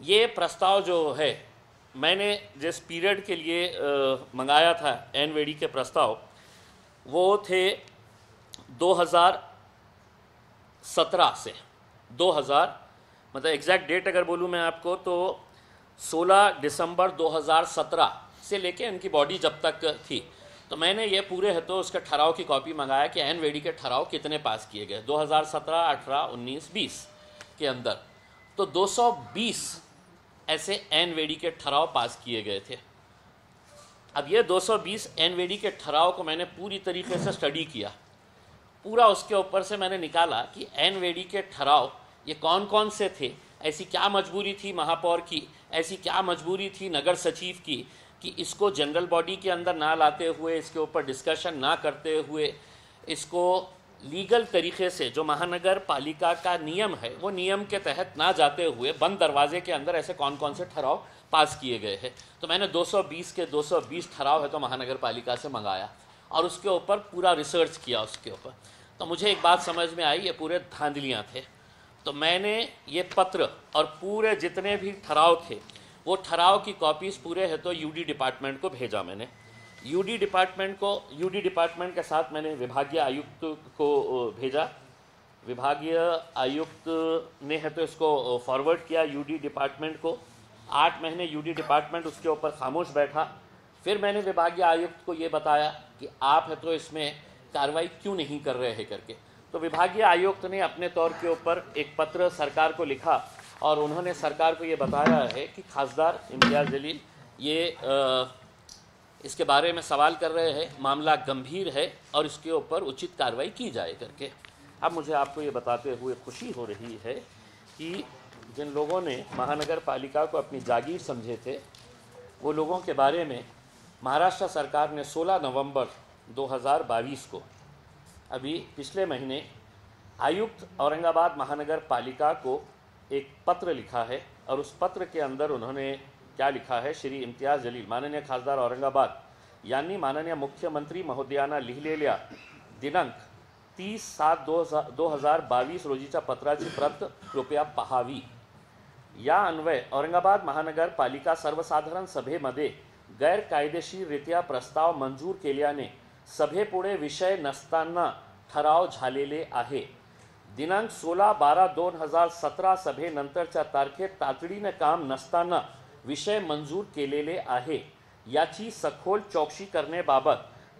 ये प्रस्ताव जो है, मैंने जिस पीरियड के लिए मंगाया था एनवेडी के प्रस्ताव, वो थे 2017 से 2000, मतलब एग्जैक्ट डेट अगर बोलूँ मैं आपको तो 16 दिसंबर 2017 से लेके इनकी बॉडी जब तक थी, तो मैंने ये पूरे है तो उसके ठहराव की कॉपी मंगाया कि एनवेडी के ठहराव कितने पास किए गए 2017, 18, 19, 20 के अंदर। तो 220 ऐसे एनवेडी के ठहराव पास किए गए थे। अब ये 220 एनवेडी के ठहराव को मैंने पूरी तरीके से स्टडी किया, पूरा उसके ऊपर से मैंने निकाला कि एनवेडी के ठहराव ये कौन कौन से थे, ऐसी क्या मजबूरी थी महापौर की, ऐसी क्या मजबूरी थी नगर सचिव की कि इसको जनरल बॉडी के अंदर ना लाते हुए, इसके ऊपर डिस्कशन ना करते हुए, इसको लीगल तरीके से जो महानगर पालिका का नियम है वो नियम के तहत ना जाते हुए बंद दरवाजे के अंदर ऐसे कौन कौन से ठहराव पास किए गए हैं। तो मैंने 220 के 220 ठहराव है तो महानगर पालिका से मंगाया और उसके ऊपर पूरा रिसर्च किया उसके ऊपर। तो मुझे एक बात समझ में आई, ये पूरे धांधलियाँ थे। तो मैंने ये पत्र और पूरे जितने भी ठहराव थे वो ठहराव की कॉपीज़ पूरे है तो यूडी डिपार्टमेंट को भेजा मैंने। यूडी डिपार्टमेंट के साथ मैंने विभागीय आयुक्त को भेजा। विभागीय आयुक्त ने है तो इसको फॉरवर्ड किया यूडी डिपार्टमेंट को। 8 महीने यूडी डिपार्टमेंट उसके ऊपर खामोश बैठा। फिर मैंने विभागीय आयुक्त को ये बताया कि आप है तो इसमें कार्रवाई क्यों नहीं कर रहे हैं करके। तो विभागीय आयुक्त ने अपने तौर के ऊपर एक पत्र सरकार को लिखा और उन्होंने सरकार को ये बताया है कि खासदार इम्तियाज़ जलील ये इसके बारे में सवाल कर रहे हैं, मामला गंभीर है और इसके ऊपर उचित कार्रवाई की जाए करके। अब मुझे आपको ये बताते हुए खुशी हो रही है कि जिन लोगों ने महानगर पालिका को अपनी जागीर समझे थे वो लोगों के बारे में महाराष्ट्र सरकार ने 16 नवंबर 2022 को, अभी पिछले महीने, आयुक्त औरंगाबाद महानगर पालिका को एक पत्र लिखा है और उस पत्र के अंदर उन्होंने क्या लिखा है, श्री इम्तियाज़ जलील माननीय खासदार औरंगाबाद यांनी माननीय मुख्यमंत्री महोदयांना लिहिलेल्या दिनांक 30/7/2022 रोजीच्या पत्राची प्रत कृपया पाहावी। या अन्वये औरंगाबाद महानगर पालिका सर्वसाधारण सभेमध्ये गैरकायदेशीररित्या प्रस्ताव मंजूर केल्याने सभेपुढे विषय नसताना ठराव झालेले आहे। दिनांक 16/12/2017 सभेनंतरच्या तारखेत तातडीने काम नसताना विषय मंजूर केलेले आहे। याची सखोल चौकशी करण्याबाबत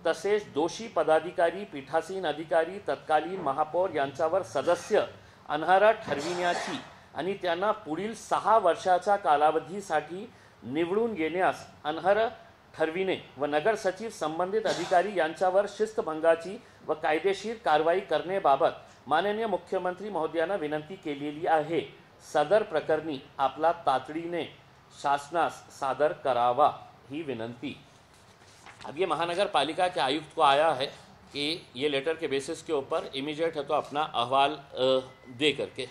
तसेच दोषी पदाधिकारी, पीठासीन अधिकारी, तत्कालीन महापौर यांच्यावर सदस्य अनर्ह ठरविण्याची आणि त्यांना पुढील 6 वर्षाच्या कालावधीसाठी निवडून येण्यास अनर्ह ठरविणे व नगर सचिव संबंधित अधिकारी यांच्यावर शिस्तभंगाची व कायदेशीर कारवाई करण्याबाबत माननीय मुख्यमंत्री महोदयांना विनंती केलेली आहे। सदर प्रकरणी आपला तातडीने शासनास सादर करावा ही विनंती। अब ये महानगर पालिका के आयुक्त को आया है कि ये लेटर के बेसिस के ऊपर इमीडिएट है तो अपना अहवाल दे करके।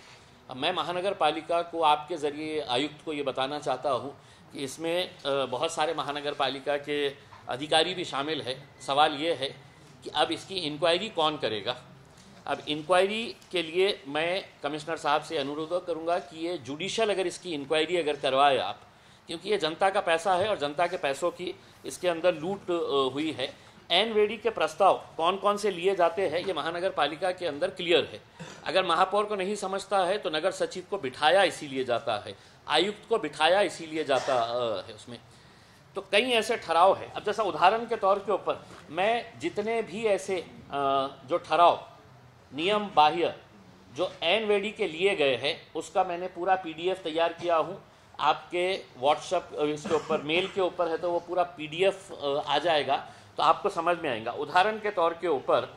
अब मैं महानगर पालिका को आपके ज़रिए आयुक्त को ये बताना चाहता हूँ कि इसमें बहुत सारे महानगर पालिका के अधिकारी भी शामिल है। सवाल ये है कि अब इसकी इंक्वायरी कौन करेगा। अब इंक्वायरी के लिए मैं कमिश्नर साहब से अनुरोध करूँगा कि ये जुडिशल अगर इसकी इंक्वायरी अगर करवाए आप, क्योंकि ये जनता का पैसा है और जनता के पैसों की इसके अंदर लूट हुई है। एनवेडी के प्रस्ताव कौन कौन से लिए जाते हैं ये महानगर पालिका के अंदर क्लियर है। अगर महापौर को नहीं समझता है तो नगर सचिव को बिठाया इसीलिए जाता है, आयुक्त को बिठाया इसीलिए जाता है उसमें। तो कई ऐसे ठहराव है। अब जैसा उदाहरण के तौर के ऊपर मैं जितने भी ऐसे जो ठहराव नियम बाह्य जो एनवेडी के लिए गए हैं उसका मैंने पूरा PDF तैयार किया हूँ। आपके व्हाट्सएप इसके ऊपर मेल के ऊपर है तो वो पूरा PDF आ जाएगा तो आपको समझ में आएगा। उदाहरण के तौर के ऊपर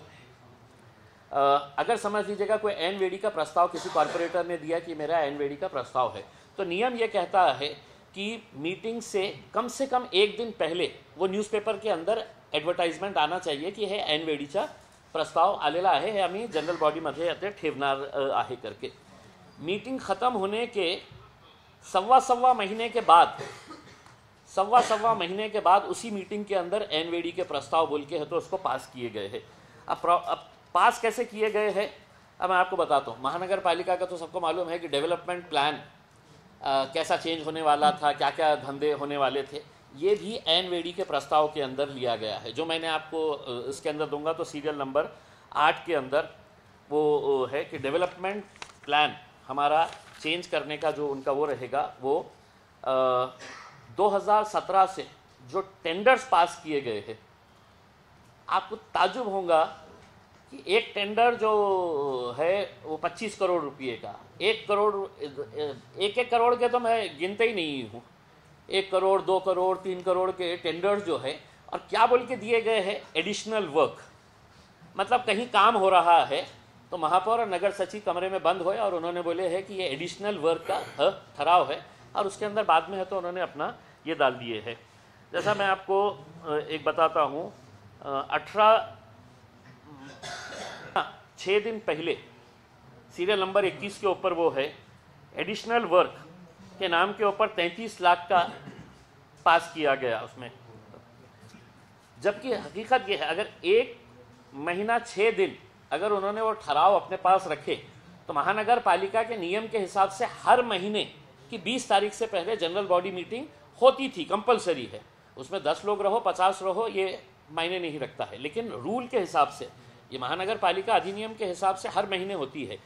अगर समझ लीजिएगा कोई एनवेडी का प्रस्ताव किसी कॉर्पोरेटर ने दिया कि मेरा एनवेडी का प्रस्ताव है, तो नियम ये कहता है कि मीटिंग से कम 1 दिन पहले वो न्यूज़पेपर के अंदर एडवर्टाइजमेंट आना चाहिए की हे एनवेडीचा प्रस्ताव आलेला आहे, हे आम्ही जनरल बॉडीमध्ये आता ठेवणार आहे करके। मीटिंग ख़त्म होने के सवा महीने के बाद उसी मीटिंग के अंदर एनवेडी के प्रस्ताव बोल के है तो उसको पास किए गए हैं। अब पास कैसे किए गए हैं अब मैं आपको बताता हूँ। महानगर पालिका का तो सबको मालूम है कि डेवलपमेंट प्लान कैसा चेंज होने वाला था, क्या क्या धंधे होने वाले थे, ये भी एनवेडी के प्रस्ताव के अंदर लिया गया है। जो मैंने आपको इसके अंदर दूंगा तो सीरियल नंबर 8 के अंदर वो है कि डेवलपमेंट प्लान हमारा चेंज करने का जो उनका वो रहेगा, वो 2017 से जो टेंडर्स पास किए गए हैं, आपको ताजुब होगा कि एक टेंडर जो है वो 25 करोड़ रुपये का, 1 करोड़, एक करोड़ के तो मैं गिनते ही नहीं हूँ, 1 करोड़ 2 करोड़ 3 करोड़ के टेंडर्स जो है, और क्या बोल के दिए गए हैं, एडिशनल वर्क। मतलब कहीं काम हो रहा है तो महापौर और नगर सचिव कमरे में बंद हुए और उन्होंने बोले है कि ये एडिशनल वर्क का ठहराव है, और उसके अंदर बाद में है तो उन्होंने अपना ये डाल दिए है। जैसा मैं आपको एक बताता हूँ, 6 दिन पहले सीरियल नंबर 21 के ऊपर वो है एडिशनल वर्क के नाम के ऊपर 33 लाख का पास किया गया उसमें। जबकि हकीकत ये है, अगर 1 महीना 6 दिन अगर उन्होंने वो ठहराव अपने पास रखे तो महानगर पालिका के नियम के हिसाब से हर महीने की 20 तारीख से पहले जनरल बॉडी मीटिंग होती थी, कंपलसरी है। उसमें 10 लोग रहो 50 रहो ये मायने नहीं रखता है, लेकिन रूल के हिसाब से, ये महानगर पालिका अधिनियम के हिसाब से हर महीने होती है।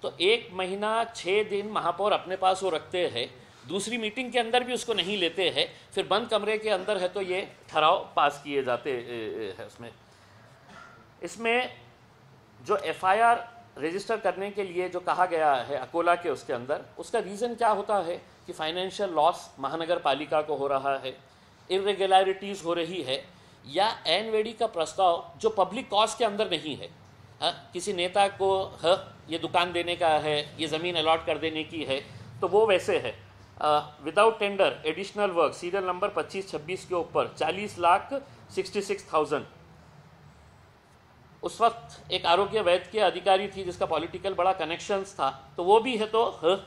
तो 1 महीना 6 दिन महापौर अपने पास वो रखते हैं, दूसरी मीटिंग के अंदर भी उसको नहीं लेते हैं, फिर बंद कमरे के अंदर है तो ये ठहराव पास किए जाते हैं। इसमें जो FIR रजिस्टर करने के लिए जो कहा गया है अकोला के उसके अंदर, उसका रीज़न क्या होता है कि फाइनेंशियल लॉस महानगर पालिका को हो रहा है, इरेगुलरिटीज़ हो रही है, या एनवेडी का प्रस्ताव जो पब्लिक कॉज के अंदर नहीं है। किसी नेता को ये दुकान देने का है, ये ज़मीन अलॉट कर देने की है, तो वो वैसे है। Without tender additional work serial number 25-26 के ऊपर 40,66,000। उस वक्त एक आरोग्य वैद्य के अधिकारी थी जिसका पॉलिटिकल बड़ा कनेक्शंस था, तो वो भी है तो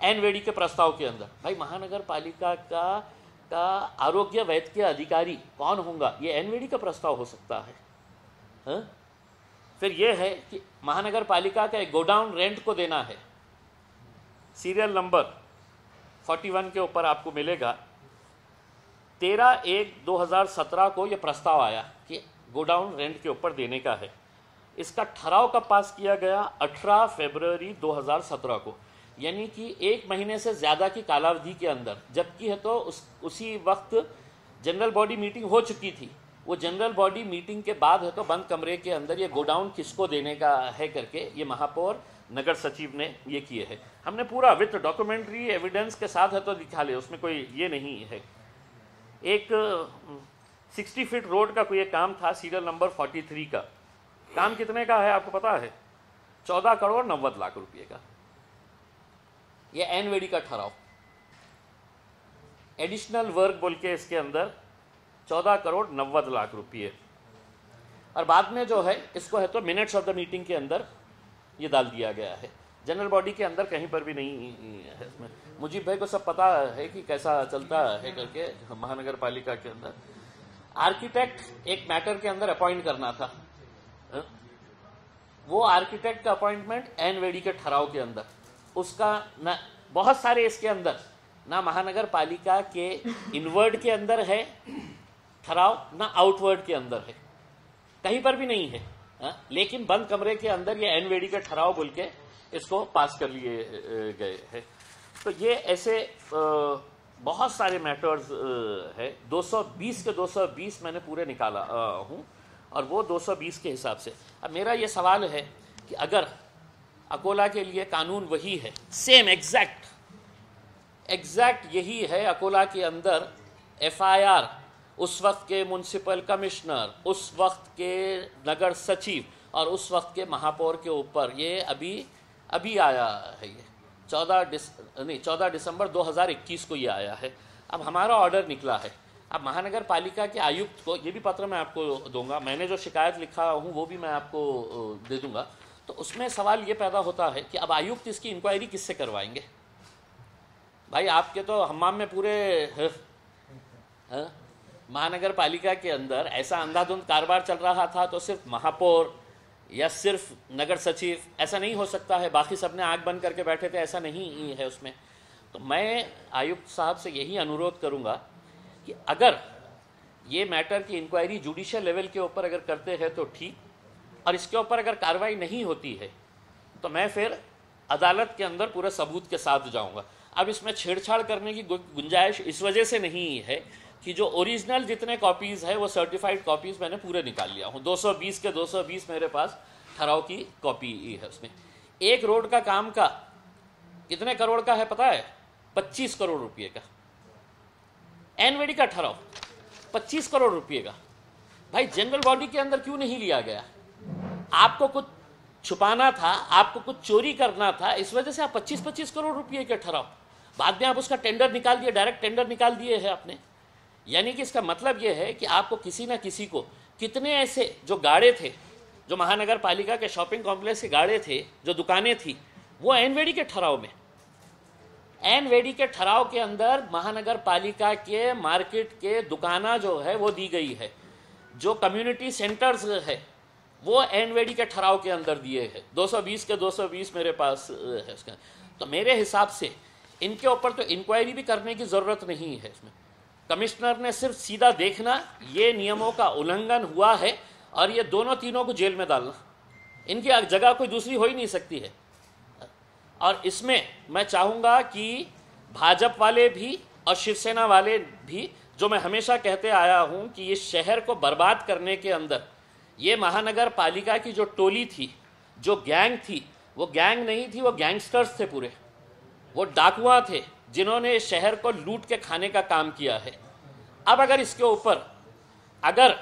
एनवेडी के प्रस्ताव के अंदर। भाई महानगर पालिका का आरोग्य वैद्य के अधिकारी कौन होगा, ये एनवेडी का प्रस्ताव हो सकता है। फिर ये है कि महानगर पालिका का एक गोडाउन रेंट को देना है, सीरियल नंबर 41 के ऊपर आपको मिलेगा। 13/1/2017 को ये प्रस्ताव आया कि गोडाउन रेंट के ऊपर देने का है। इसका ठहराव कब पास किया गया, 18 फरवरी 2017 को, यानी कि 1 महीने से ज़्यादा की कालावधि के अंदर। जबकि है तो उसी वक्त जनरल बॉडी मीटिंग हो चुकी थी। वो जनरल बॉडी मीटिंग के बाद है तो बंद कमरे के अंदर ये गोडाउन किसको देने का है करके ये महापौर नगर सचिव ने ये किए हैं। हमने पूरा विथ डॉक्यूमेंट्री एविडेंस के साथ है तो दिखा ले, उसमें कोई ये नहीं है। एक 60 फीट रोड का कोई एक काम था, सीरियल नंबर 43 का। काम कितने का है आपको पता है, 14 करोड़ 90 लाख रुपये का। ये एनवेडी का ठहराव, एडिशनल वर्क बोल के इसके अंदर 14 करोड़ 90 लाख रुपये। और बाद में जो है इसको है तो मिनट्स ऑफ द मीटिंग के अंदर ये डाल दिया गया है, जनरल बॉडी के अंदर कहीं पर भी नहीं है। इसमें मुजीब भाई को सब पता है कि कैसा चलता है करके महानगर पालिका के अंदर। आर्किटेक्ट एक मैटर के अंदर अपॉइंट करना था, वो आर्किटेक्ट का अपॉइंटमेंट एनवेडी के ठहराव के अंदर, उसका ना बहुत सारे इसके अंदर ना महानगर पालिका के इनवर्ड के अंदर है ठहराव, ना आउटवर्ड के अंदर है, कहीं पर भी नहीं है। लेकिन बंद कमरे के अंदर ये एनवेडी के ठहराव बोल के इसको पास कर लिए गए हैं। तो ये ऐसे बहुत सारे मैटर्स है। 220 के 220 मैंने पूरे निकाला हूँ, और वो 220 के हिसाब से। अब मेरा ये सवाल है कि अगर अकोला के लिए कानून वही है, सेम एग्जैक्ट यही है अकोला के अंदर, FIR उस वक्त के म्युनिसिपल कमिश्नर, उस वक्त के नगर सचिव और उस वक्त के महापौर के ऊपर, ये अभी आया है। ये 14 दिसंबर 2021 को ये आया है। अब हमारा ऑर्डर निकला है। अब महानगर पालिका के आयुक्त को, ये भी पत्र मैं आपको दूंगा, मैंने जो शिकायत लिखा हूँ वो भी मैं आपको दे दूंगा। तो उसमें सवाल ये पैदा होता है कि अब आयुक्त इसकी इंक्वायरी किससे करवाएंगे। भाई आपके तो हम्माम में पूरे महानगर पालिका के अंदर ऐसा अंधाधुंध कारोबार चल रहा था, तो सिर्फ महापौर या सिर्फ नगर सचिव ऐसा नहीं हो सकता है, बाकी सबने आंख बंद करके बैठे थे, ऐसा नहीं है उसमें। तो मैं आयुक्त साहब से यही अनुरोध करूंगा कि अगर ये मैटर की इंक्वायरी जुडिशियल लेवल के ऊपर अगर करते हैं तो ठीक, और इसके ऊपर अगर कार्रवाई नहीं होती है तो मैं फिर अदालत के अंदर पूरे सबूत के साथ जाऊंगा। अब इसमें छेड़छाड़ करने की गुंजाइश इस वजह से नहीं है कि जो ओरिजिनल जितने कॉपीज़ है वो सर्टिफाइड कॉपीज़ मैंने पूरे निकाल लिया हूँ। 220 के 220 मेरे पास ठहराव की कॉपी है। उसमें एक रोड का काम का कितने करोड़ का है पता है? 25 करोड़ रुपये का। एनवेडी का ठहराव 25 करोड़ रुपये का। भाई जनरल बॉडी के अंदर क्यों नहीं लिया गया? आपको कुछ छुपाना था, आपको कुछ चोरी करना था, इस वजह से आप 25-25 करोड़ रुपये के ठहराव, बाद में आप उसका टेंडर निकाल दिए, डायरेक्ट टेंडर निकाल दिए है आपने। यानी कि इसका मतलब यह है कि आपको किसी ना किसी को, कितने ऐसे जो गाड़े थे, जो महानगर पालिका के शॉपिंग कॉम्प्लेक्स के गाड़े थे, जो दुकानें थी, वो एनवेडी के ठहराव में, एनवेडी के ठहराव के अंदर महानगर पालिका के मार्केट के दुकाना जो है वो दी गई है। जो कम्युनिटी सेंटर्स है वो एनवेडी के ठहराव के अंदर दिए हैं। 220 के 220 मेरे पास है उसका। तो मेरे हिसाब से इनके ऊपर तो इंक्वायरी भी करने की ज़रूरत नहीं है। इसमें कमिश्नर ने सिर्फ सीधा देखना ये नियमों का उल्लंघन हुआ है और ये दोनों तीनों को जेल में डालना, इनकी जगह कोई दूसरी हो ही नहीं सकती है। और इसमें मैं चाहूँगा कि भाजपा वाले भी और शिवसेना वाले भी, जो मैं हमेशा कहते आया हूँ कि इस शहर को बर्बाद करने के अंदर ये महानगर पालिका की जो टोली थी, जो गैंग थी, वो गैंग नहीं थी, वो गैंगस्टर्स थे पूरे, वो डाकुआ थे जिन्होंने शहर को लूट के खाने का काम किया है। अब अगर इसके ऊपर अगर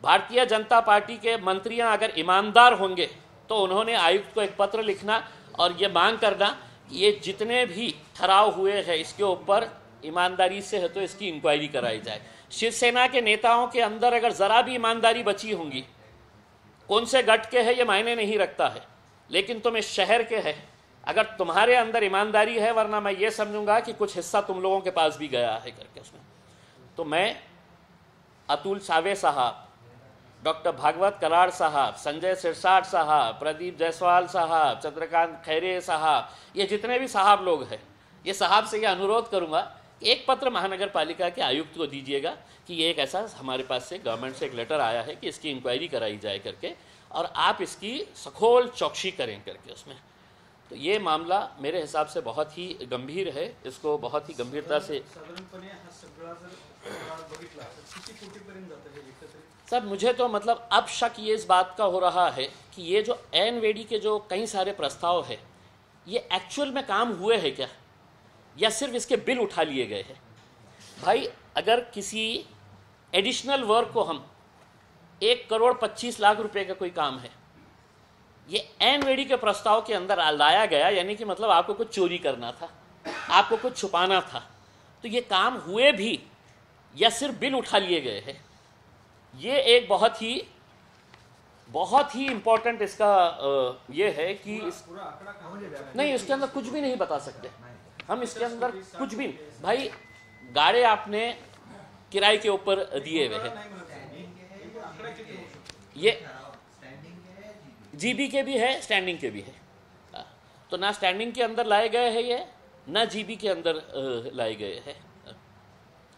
भारतीय जनता पार्टी के मंत्रियां अगर ईमानदार होंगे तो उन्होंने आयुक्त को एक पत्र लिखना और ये मांग करना कि ये जितने भी ठहराव हुए हैं इसके ऊपर ईमानदारी से है तो इसकी इंक्वायरी कराई जाए। शिवसेना के नेताओं के अंदर अगर ज़रा भी ईमानदारी बची होंगी, कौन से गट के है ये मायने नहीं रखता है, लेकिन तुम इस शहर के है, अगर तुम्हारे अंदर ईमानदारी है, वरना मैं ये समझूंगा कि कुछ हिस्सा तुम लोगों के पास भी गया है करके उसमें। तो मैं अतुल सावे साहब, डॉक्टर भागवत कराड़ साहब, संजय सिरसाट साहब, प्रदीप जायसवाल साहब, चंद्रकांत खैरे साहब, ये जितने भी साहब लोग हैं, ये साहब से ये अनुरोध करूंगा कि एक पत्र महानगर पालिका के आयुक्त को दीजिएगा कि ये एक ऐसा हमारे पास से गवर्नमेंट से एक लेटर आया है कि इसकी इंक्वायरी कराई जाए करके, और आप इसकी सखोल चौकसी करें करके उसमें। तो ये मामला मेरे हिसाब से बहुत ही गंभीर है, इसको बहुत ही गंभीरता से। सर मुझे तो मतलब अब शक ये इस बात का हो रहा है कि ये जो एनवेडी के जो कई सारे प्रस्ताव है ये एक्चुअल में काम हुए हैं क्या, या सिर्फ इसके बिल उठा लिए गए हैं। भाई अगर किसी एडिशनल वर्क को हम 1,25,00,000 रुपए का कोई काम है, ये एनवेडी के प्रस्ताव के अंदर लाया गया, यानी कि मतलब आपको कुछ चोरी करना था, आपको कुछ छुपाना था, तो ये काम हुए भी या सिर्फ बिल उठा लिए गए हैं। ये एक बहुत ही इंपॉर्टेंट इसका ये है कि नहीं, इसके अंदर कुछ भी नहीं बता सकते हम, इसके अंदर कुछ भी। भाई गाड़े आपने किराए के ऊपर दिए हुए हैं, ये जीबी के भी है, स्टैंडिंग के भी है। तो ना स्टैंडिंग के अंदर लाए गए हैं ये, ना जीबी के अंदर लाए गए हैं।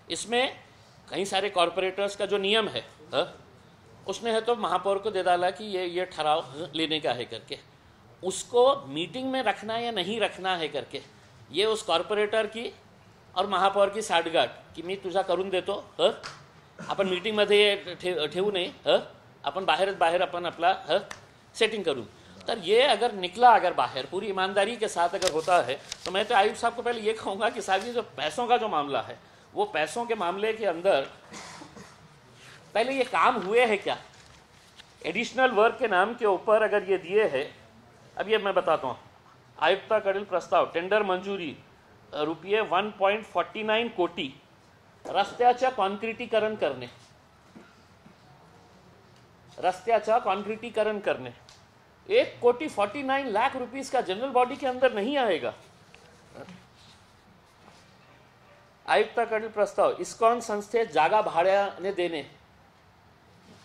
इसमें कई सारे कॉरपोरेटर्स का जो नियम है उसने है तो महापौर को दे डाला कि ये ठहराव लेने का है करके, उसको मीटिंग में रखना या नहीं रखना है करके, ये उस कॉर्पोरेटर की और महापौर की साठगाठ की मी तुझा करून देतो, आपण मीटिंगमध्ये ठेवू नये, आपण बाहेर आपण आपला सेटिंग करू। तर ये अगर निकला, अगर बाहर पूरी ईमानदारी के साथ अगर होता है, तो मैं तो आयुक्त साहब को पहले ये कहूँगा कि साहब ये जो पैसों का जो मामला है, वो पैसों के मामले के अंदर पहले ये काम हुए हैं क्या, एडिशनल वर्क के नाम के ऊपर अगर ये दिए हैं। अब ये मैं बताता हूँ, आयुक्ताकडील प्रस्ताव, टेंडर मंजुरी रुपये 1.49 कोटी रस्त्याच्या कॉन्क्रिटीकरण करणे, रस्त्याचा कॉन्क्रिटीकरण करणे, 1,49,00,000 रुपीस का जनरल बॉडी के अंदर नहीं आएगा। आयुक्ताकडील प्रस्ताव, इस्कॉन संस्थेत जागा भाड्याने देणे,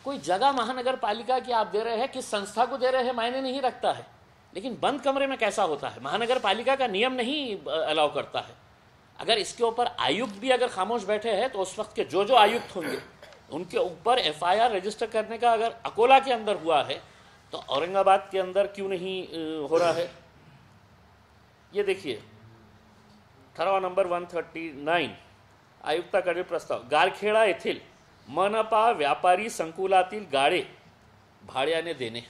कोई जगह महानगर पालिका की आप दे रहे हैं, किस संस्था को दे रहे हैं मायने नहीं रखता है, लेकिन बंद कमरे में कैसा होता है, महानगर पालिका का नियम नहीं अलाउ करता है। अगर इसके ऊपर आयुक्त भी अगर खामोश बैठे हैं तो उस वक्त के जो आयुक्त होंगे उनके ऊपर एफआईआर रजिस्टर करने का अगर अकोला के अंदर हुआ है तो औरंगाबाद के अंदर क्यों नहीं हो रहा है। ये देखिए ठराव नंबर 139 आयुक्ताकडे प्रस्ताव, गारखेडा येथील मनपा व्यापारी संकुलातील गाळे भाड्याने देने।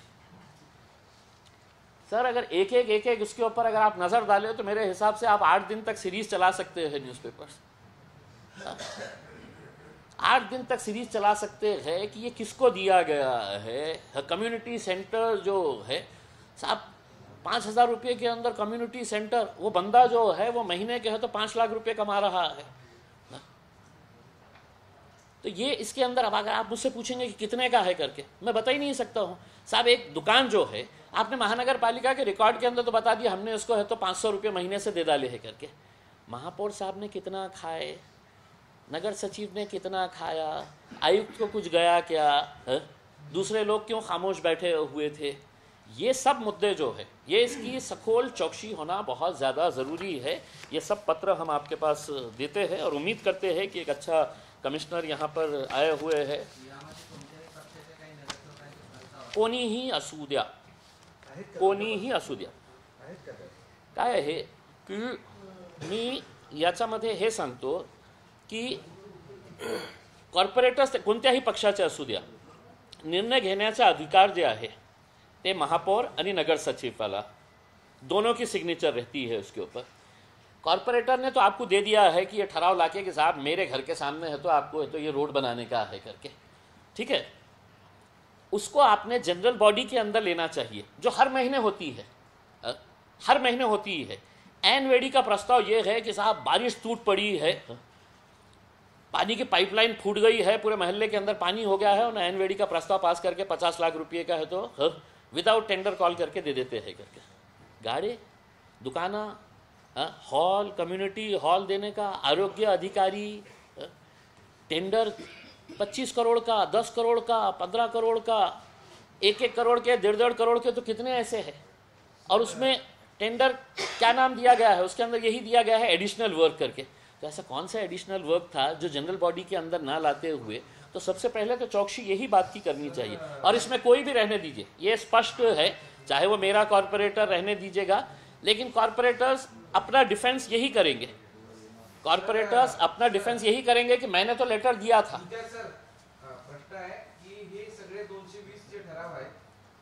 सर अगर एक एक उसके ऊपर अगर आप नजर डालें तो मेरे हिसाब से आप 8 दिन तक सीरीज चला सकते हैं। न्यूज़पेपर्स 8 दिन तक सीरीज चला सकते हैं कि ये किसको दिया गया है। कम्युनिटी सेंटर जो है साहब 5,000 रुपये के अंदर कम्युनिटी सेंटर, वो बंदा जो है वो महीने के है तो 5 लाख रुपए कमा रहा है। तो ये इसके अंदर अब अगर आप मुझसे पूछेंगे कि कितने का है करके मैं बता ही नहीं सकता हूँ साहब। एक दुकान जो है आपने महानगर पालिका के रिकॉर्ड के अंदर तो बता दिया हमने उसको है तो 500 रुपये महीने से दे डाले है करके। महापौर साहब ने कितना खाए, नगर सचिव ने कितना खाया, आयुक्त को कुछ गया क्या है? दूसरे लोग क्यों खामोश बैठे हुए थे। ये सब मुद्दे जो है ये इसकी सखोल चौकसी होना बहुत ज़्यादा ज़रूरी है। ये सब पत्र हम आपके पास देते हैं और उम्मीद करते हैं कि एक अच्छा कमिश्नर यहाँ पर आए हुए हैं। कोणीही असू द्या, कोणीही असू द्या, काय आहे की मी याच्यामध्ये हे सांगतो की कॉर्पोरेटर्स कोणत्याही पक्षाचे असू द्या, निर्णय घेण्याचा अधिकार जे आहे ते महापौर आणि नगर सचिवाला दोनों की सिग्नेचर रहती है उसके ऊपर। कॉर्पोरेटर ने तो आपको दे दिया है कि ये ठराव लाके कि साहब मेरे घर के सामने है तो आपको है तो ये रोड बनाने का है करके, ठीक है। उसको आपने जनरल बॉडी के अंदर लेना चाहिए जो हर महीने होती है, हर महीने होती है। एनवेडी का प्रस्ताव ये है कि साहब बारिश टूट पड़ी है, पानी की पाइपलाइन फूट गई है, पूरे मोहल्ले के अंदर पानी हो गया है और एनवेडी का प्रस्ताव पास करके 50 लाख रुपये का है तो विदाउट टेंडर कॉल करके दे देते हैं करके। गाड़ी दुकाना हॉल कम्युनिटी हॉल देने का, आरोग्य अधिकारी टेंडर 25 करोड़ का, 10 करोड़ का, 15 करोड़ का, 1-1 करोड़ के, 1.5 करोड़ के, तो कितने ऐसे हैं। और उसमें टेंडर क्या नाम दिया गया है, उसके अंदर यही दिया गया है एडिशनल वर्क करके। तो ऐसा कौन सा एडिशनल वर्क था जो जनरल बॉडी के अंदर ना लाते हुए। तो सबसे पहले तो चौकसी यही बात की करनी चाहिए। और इसमें कोई भी रहने दीजिए, ये स्पष्ट है, चाहे वो मेरा कॉर्पोरेटर रहने दीजिएगा, लेकिन कॉर्पोरेटर्स अपना डिफेंस यही करेंगे। कॉर्पोरेटर्स अपना डिफेंस यही करेंगे कि मैंने तो लेटर दिया था। प्रश्न आहे की हे सगळे 220 जे ठराव आहेत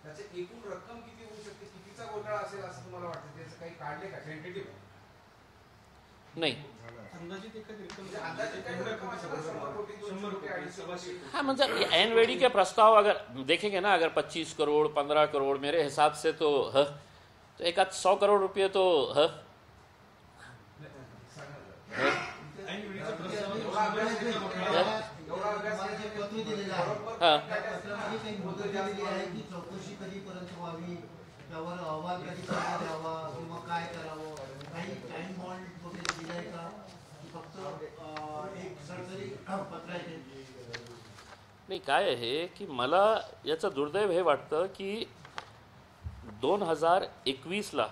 त्याचे एकूण रक्कम किती होऊ शकते, कितीचा घोटाळा असेल असं तुम्हाला वाटतं? त्याचं काही काढले का टेंटेटिव्ह? नहीं, अंदाजित एखादी रक्कम अंदाजित काही रक्कम असेल 100 कोटी 200 रुपये 250 हाँ मतलब एनवेडी के प्रस्ताव अगर देखेंगे ना, अगर 25 करोड़ 15 करोड़ मेरे हिसाब से तो है तो एक आध 100 करोड़ रुपये तो है। नाही काय आहे की मला याचं दुर्दैव हे वाटतं की 2021ला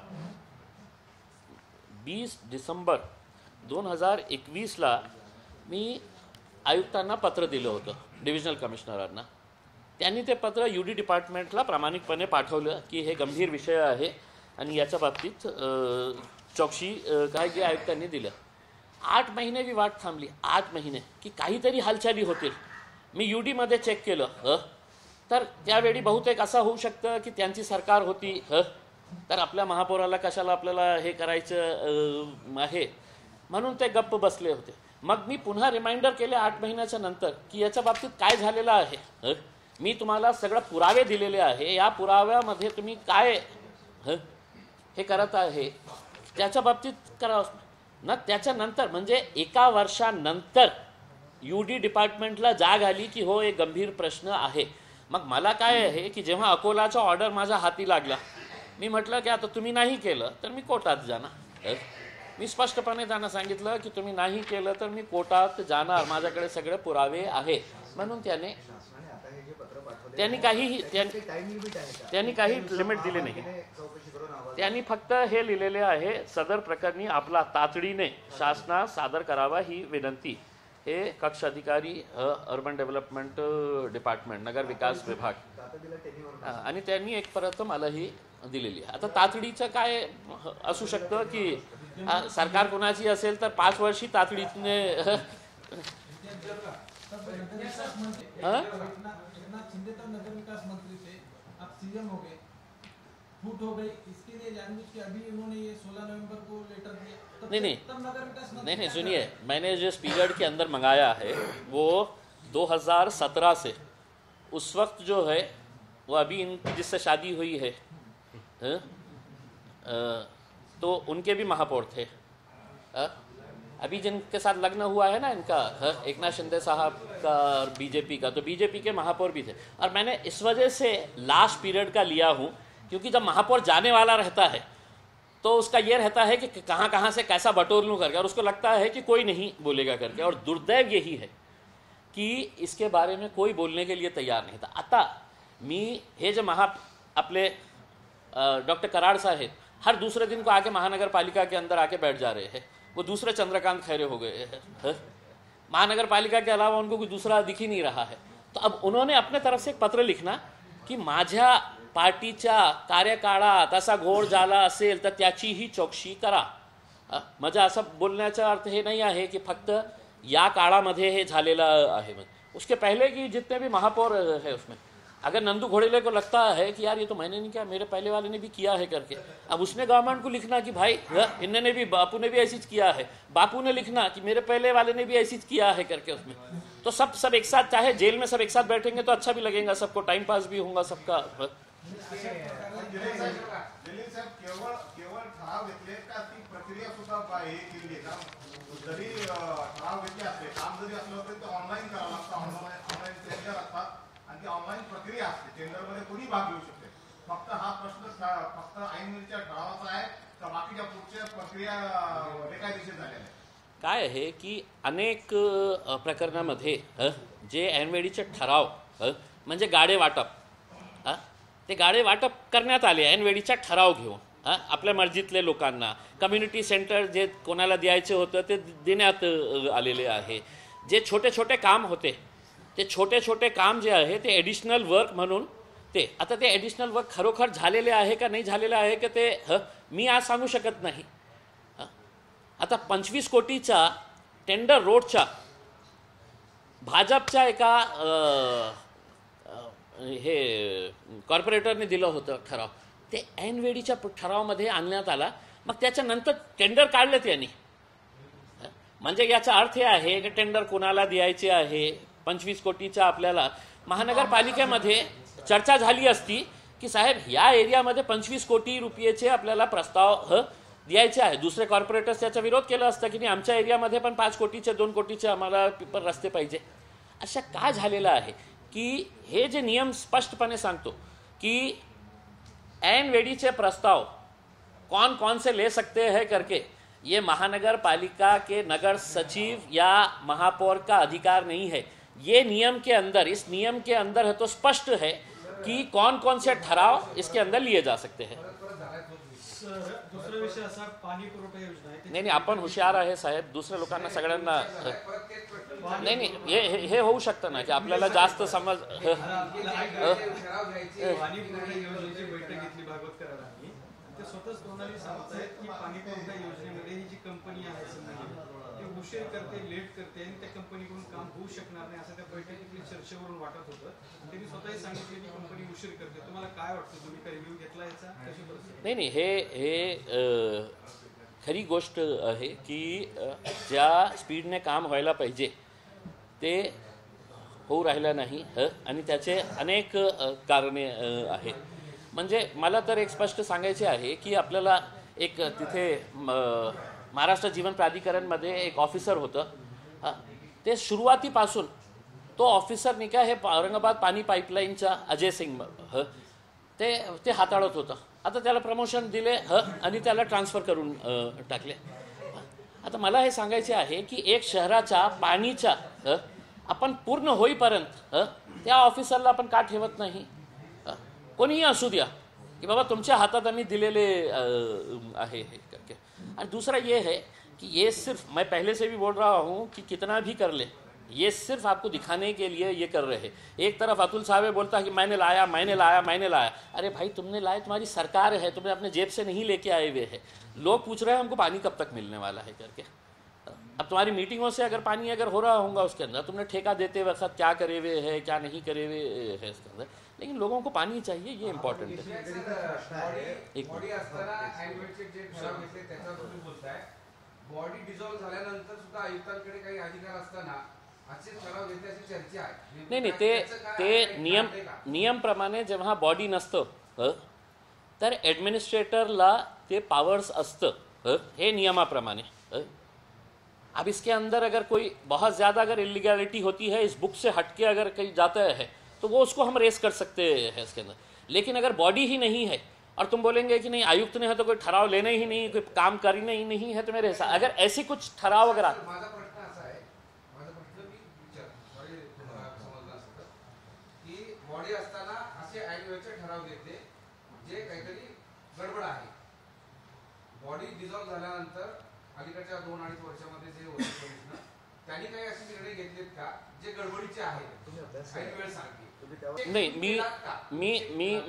20 डिसेंबर 2021ला मी आयुक्तांना पत्र दिलं होतं, डिव्हिजनल कमिशनरांना। त्यांनी ते पत्र यूडी डिपार्टमेंटला प्रामाणिकपणे पाठवलं की हे गंभीर विषय आहे आणि याच्या बाबतीत चौकशी काय की आयुक्तांनी दिलं। 8 महिने मी वाट थांबली, 8 महिने की काहीतरी हालचाली होतील। मी यूडीमध्ये चेक केलं तर त्यावेळी बहुतेक असं होऊ शकतं की त्यांची सरकार होती तर आपल्या महापौराला कशाला आपल्याला हे करायचं आहे म्हणून ते गप्प बसले होते। मग मी पुन्हा रिमाइंडर केले 8 महिन्याच्या नंतर की याच्या बाबतीत काय झालेलं आहे। मी तुम्हाला सगळे पुरावे दिलेले आहे, या पुराव्यामध्ये तुम्ही काय हे करत आहे त्याच्या बाबतीत करावं ना। त्याच्यानंतर म्हणजे 1 वर्षानंतर यूडी डिपार्टमेंटला जाग आली की हो एक गंभीर प्रश्न आहे। मग मला काय आहे की जेव्हा अकोलाचा ऑर्डर माझ्या हाती लागला, मी म्हटलं की आता तुम्ही नाही केलं तर मी कोर्टात जाणार। मी स्पष्टपणे त्यांना सांगितलं की तुम्ही नाही केलं तर मी कोर्टात जाणार, माझ्याकडे सगळे पुरावे आहे। म्हणून त्यांनी काही लिमिट दिले नाही। त्यांनी फक्त हे लिहिलेले आहे, सदर प्रकरणी आपला तातडीने शासनास सादर करावा ही विनंती. हे कक्ष अधिकारी अर्बन डेव्हलपमेंट डिपार्टमेंट, नगर विकास विभाग, आणि त्यांनी एक परत मला ही दिलेली आहे. आता तातडीचं काय असू शकतं की सरकार कोणाची असेल तर 5 वर्षी तातडीने नगर विकास मंत्री थे, अब सीएम हो गए, फूट हो गई, इसके लिए जानबूझ के अभी उन्होंने ये 16 नवंबर को लेटर दिया. नहीं, सुनिए, मैंने जिस पीरियड के अंदर मंगाया है वो 2017 से, उस वक्त जो है वो अभी इनकी जिससे शादी हुई है तो उनके भी महापौर थे. अभी जिनके साथ लग्न हुआ है ना इनका, एकनाथ शिंदे साहब का और बीजेपी का, तो बीजेपी के महापौर भी थे. और मैंने इस वजह से लास्ट पीरियड का लिया हूँ क्योंकि जब महापौर जाने वाला रहता है तो उसका ये रहता है कि कहाँ कहाँ से कैसा बटोर लूँ करके, और उसको लगता है कि कोई नहीं बोलेगा करके. और दुर्दैव यही है की इसके बारे में कोई बोलने के लिए तयार नहीं था. आता मी हे जे आपले डॉक्टर कराड साहेब हर दूसरे दिन को आके महानगर पालिका के अंदर आके बैठ जा रहे हैं. वो दूसरे चंद्रकांत खैरे हो गए हैं. महानगर पालिका के अलावा उनको कोई दूसरा दिख ही नहीं रहा है. तो अब उन्होंने अपने तरफ से एक पत्र लिखना की माझ्या पार्टीच्या कार्यकाळात असा घोळ झाला असेल तर त्याचीही चौकशी करा. म्हणजे असं बोलण्याचा अर्थ हे नाही आहे की फक्त या काळामध्ये हे झालेलं आहे. उसके पहले की जितने भी महापौर है उसमें अगर नंदू घोड़ेले को लगता है कि यार ये तो मैंने नहीं किया, मेरे पहले वाले ने भी किया है करके, अब उसने गवर्नमेंट को लिखना कि भाई इन्होंने भी, बापू ने भी ऐसी किया है, बापू ने लिखना कि मेरे पहले वाले ने भी ऐसी किया है करके उसमें, तो सब एक साथ, चाहे जेल में सब एक साथ बैठेंगे तो अच्छा भी लगेगा सबको, टाइम पास भी होगा सबका. जरी ठराव घेतले असले, काम जरी असलं तरी ते ऑनलाईन करावं लागतं, ऑनलाईन टेंडर असतात आणि ती ऑनलाईन प्रक्रिया असते. टेंडरमध्ये कोणी भाग घेऊ शकते. फक्त हा प्रश्न फक्त ऐनवेळच्या ठरावाचा आहे का बाकीच्या पुढच्या प्रक्रिया बेकायदेशीर झालेल्या आहेत? काय आहे की अनेक प्रकरणामध्ये जे ऐनवेळीचे ठराव म्हणजे गाडे वाटप, ते गाडे वाटप करण्यात आले ऐनवेळीचा ठराव घेऊन आपल्या मर्जीतले लोकांना. कम्युनिटी सेंटर जे कोणाला द्यायचे होतं ते देण्यात आलेले आहे. जे छोटे छोटे काम होते ते छोटे छोटे काम जे आहे ते ॲडिशनल वर्क म्हणून ते, आता ते ॲडिशनल वर्क खरोखर झालेले आहे का नाही झालेले आहे का ते मी आज सांगू शकत नाही. आता 25 कोटीचा टेंडर रोडचा भाजपच्या एका हे कॉर्पोरेटरने दिलं होतं ठराव, ते ऐनवेळीच्या ठरावामध्ये आणण्यात आला. मग त्याच्यानंतर टेंडर काढलं त्यांनी. म्हणजे याचा अर्थ हे आहे की टेंडर कोणाला द्यायचे आहे. 25 कोटीचा आपल्याला महानगरपालिकेमध्ये चर्चा झाली असती की साहेब या एरियामध्ये 25 कोटी रुपयेचे आपल्याला प्रस्ताव द्यायचे आहे. दुसरे कॉर्पोरेटर्स त्याचा विरोध केला असता की नाही आमच्या एरियामध्ये पण 5 कोटीचे 2 कोटीचे आम्हाला रस्ते पाहिजे. अशा का झालेलं आहे की हे जे नियम स्पष्टपणे सांगतो की ऐन वेड़ीचे प्रस्ताव कौन कौन से ले सकते हैं करके, ये महानगर पालिका के नगर सचिव या महापौर का अधिकार नहीं है. ये नियम के अंदर, इस नियम के अंदर है तो स्पष्ट है कि कौन कौन से ठराव इसके अंदर लिए जा सकते हैं. दुसरा विषय असा पाणी पुरवठा योजना आहे. नाही आपण हुशार आहे साहेब, दुसऱ्या लोकांना सगळ्यांना नाही हे होऊ शकतं ना की आपल्याला जास्त समज. पाणी पुरवठा योजनेची बैठक घेतली भागवत करायला, ते स्वतःच तोंडाने सांगतायत की पाणी पुरवठा योजनेमध्ये ही जी कंपनी आहे ते उशीर करते, लेट करते आणि त्या कंपनीकडून काम होऊ शकणार नाही असं त्या बैठकीतील चर्चेवरून वाटत होतं. त्यांनी स्वतःही सांगितले की कंपनी उशीर करते. तुम्हाला काय वाटतं, तुम्ही काही रिव्ह्यू घेतला याचा? नाही हे खरी गोष्ट आहे की ज्या स्पीडने काम व्हायला पाहिजे ते होऊ राहिलं नाही आणि त्याचे अनेक कारणे आहेत. म्हणजे मला तर एक स्पष्ट सांगायचे आहे की आपल्याला एक तिथे महाराष्ट्र जीवन प्राधिकरणमध्ये एक ऑफिसर होतं, ते सुरुवातीपासून तो ऑफिसर नाही का हे औरंगाबाद पाणी पाईपलाईनचा अजय सिंग ते हाताळत होतं. आता त्याला प्रमोशन दिले आणि त्याला ट्रान्सफर करून टाकले. आता मला हे सांगायचे आहे की एक शहराचा पाणीचा आपण पूर्ण होईपर्यंत त्या ऑफिसरला आपण का ठेवत नाही. कोणीही असू द्या, की बाबा तुमच्या हातात आम्ही दिलेले आहे हे करके। और दूसरा ये है कि ये सिर्फ, मैं पहले से भी बोल रहा हूँ कि कितना भी कर ले, ये सिर्फ आपको दिखाने के लिए ये कर रहे हैं। एक तरफ अतुल साहब बोलता है कि मैंने लाया मैंने लाया मैंने लाया, अरे भाई तुमने लाया, तुम्हारी सरकार है, तुमने अपने जेब से नहीं लेके आए हुए हैं। लोग पूछ रहे हैं हमको पानी कब तक मिलने वाला है करके। अब तुम्हारी मीटिंगों से अगर पानी अगर हो रहा होगा उसके अंदर, तुमने ठेका देते वक्त क्या करे हुए है क्या नहीं करे हुए है इसके अंदर, लेकिन लोगों को पानी चाहिए, ये इम्पॉर्टंट है। बॉडी डिझॉल्व झाल्यानंतर सुद्धा आयुक्तांकडे काही अधिकार असताना असे ठराव घेतल्याची चर्चा आहे। नाही ते नियम प्रमाणे जेव्हा बॉडी नसतं तर ॲडमिनिस्ट्रेटरला ते पावर्स असतं हे नियमाप्रमाणे। अब इसके अंदर अगर कोई बहुत ज़्यादा अगर इलीगैलिटी होती है, इस बुक से हटके अगर कहीं जाता है तो वो उसको हम रेस कर सकते हैं इसके अंदर। लेकिन अगर बॉडी ही नहीं है और तुम बोलेंगे कि नहीं आयुक्त ने है तो कोई ठराव लेना ही नहीं, कोई काम करना ही नहीं है, तो मेरे हिसाब अगर ऐसे कुछ ठराव अगर माझा प्रश्न असा आहे, माझा प्रश्न मी सॉरी तुम्हाला समजलं असतं की बॉडी असताना असे ॲन्युअलचे ठराव घेतले जे काहीतरी गडबड आहे। बॉडी डिझॉल्व झाल्यानंतर अलीकडच्या 2-2.5 वर्षामध्ये जे होते कमिशनर त्यांनी काही असे निर्णय घेतलेत का जे गडबडीचे आहेत ॲन्युअल सारखे? नाही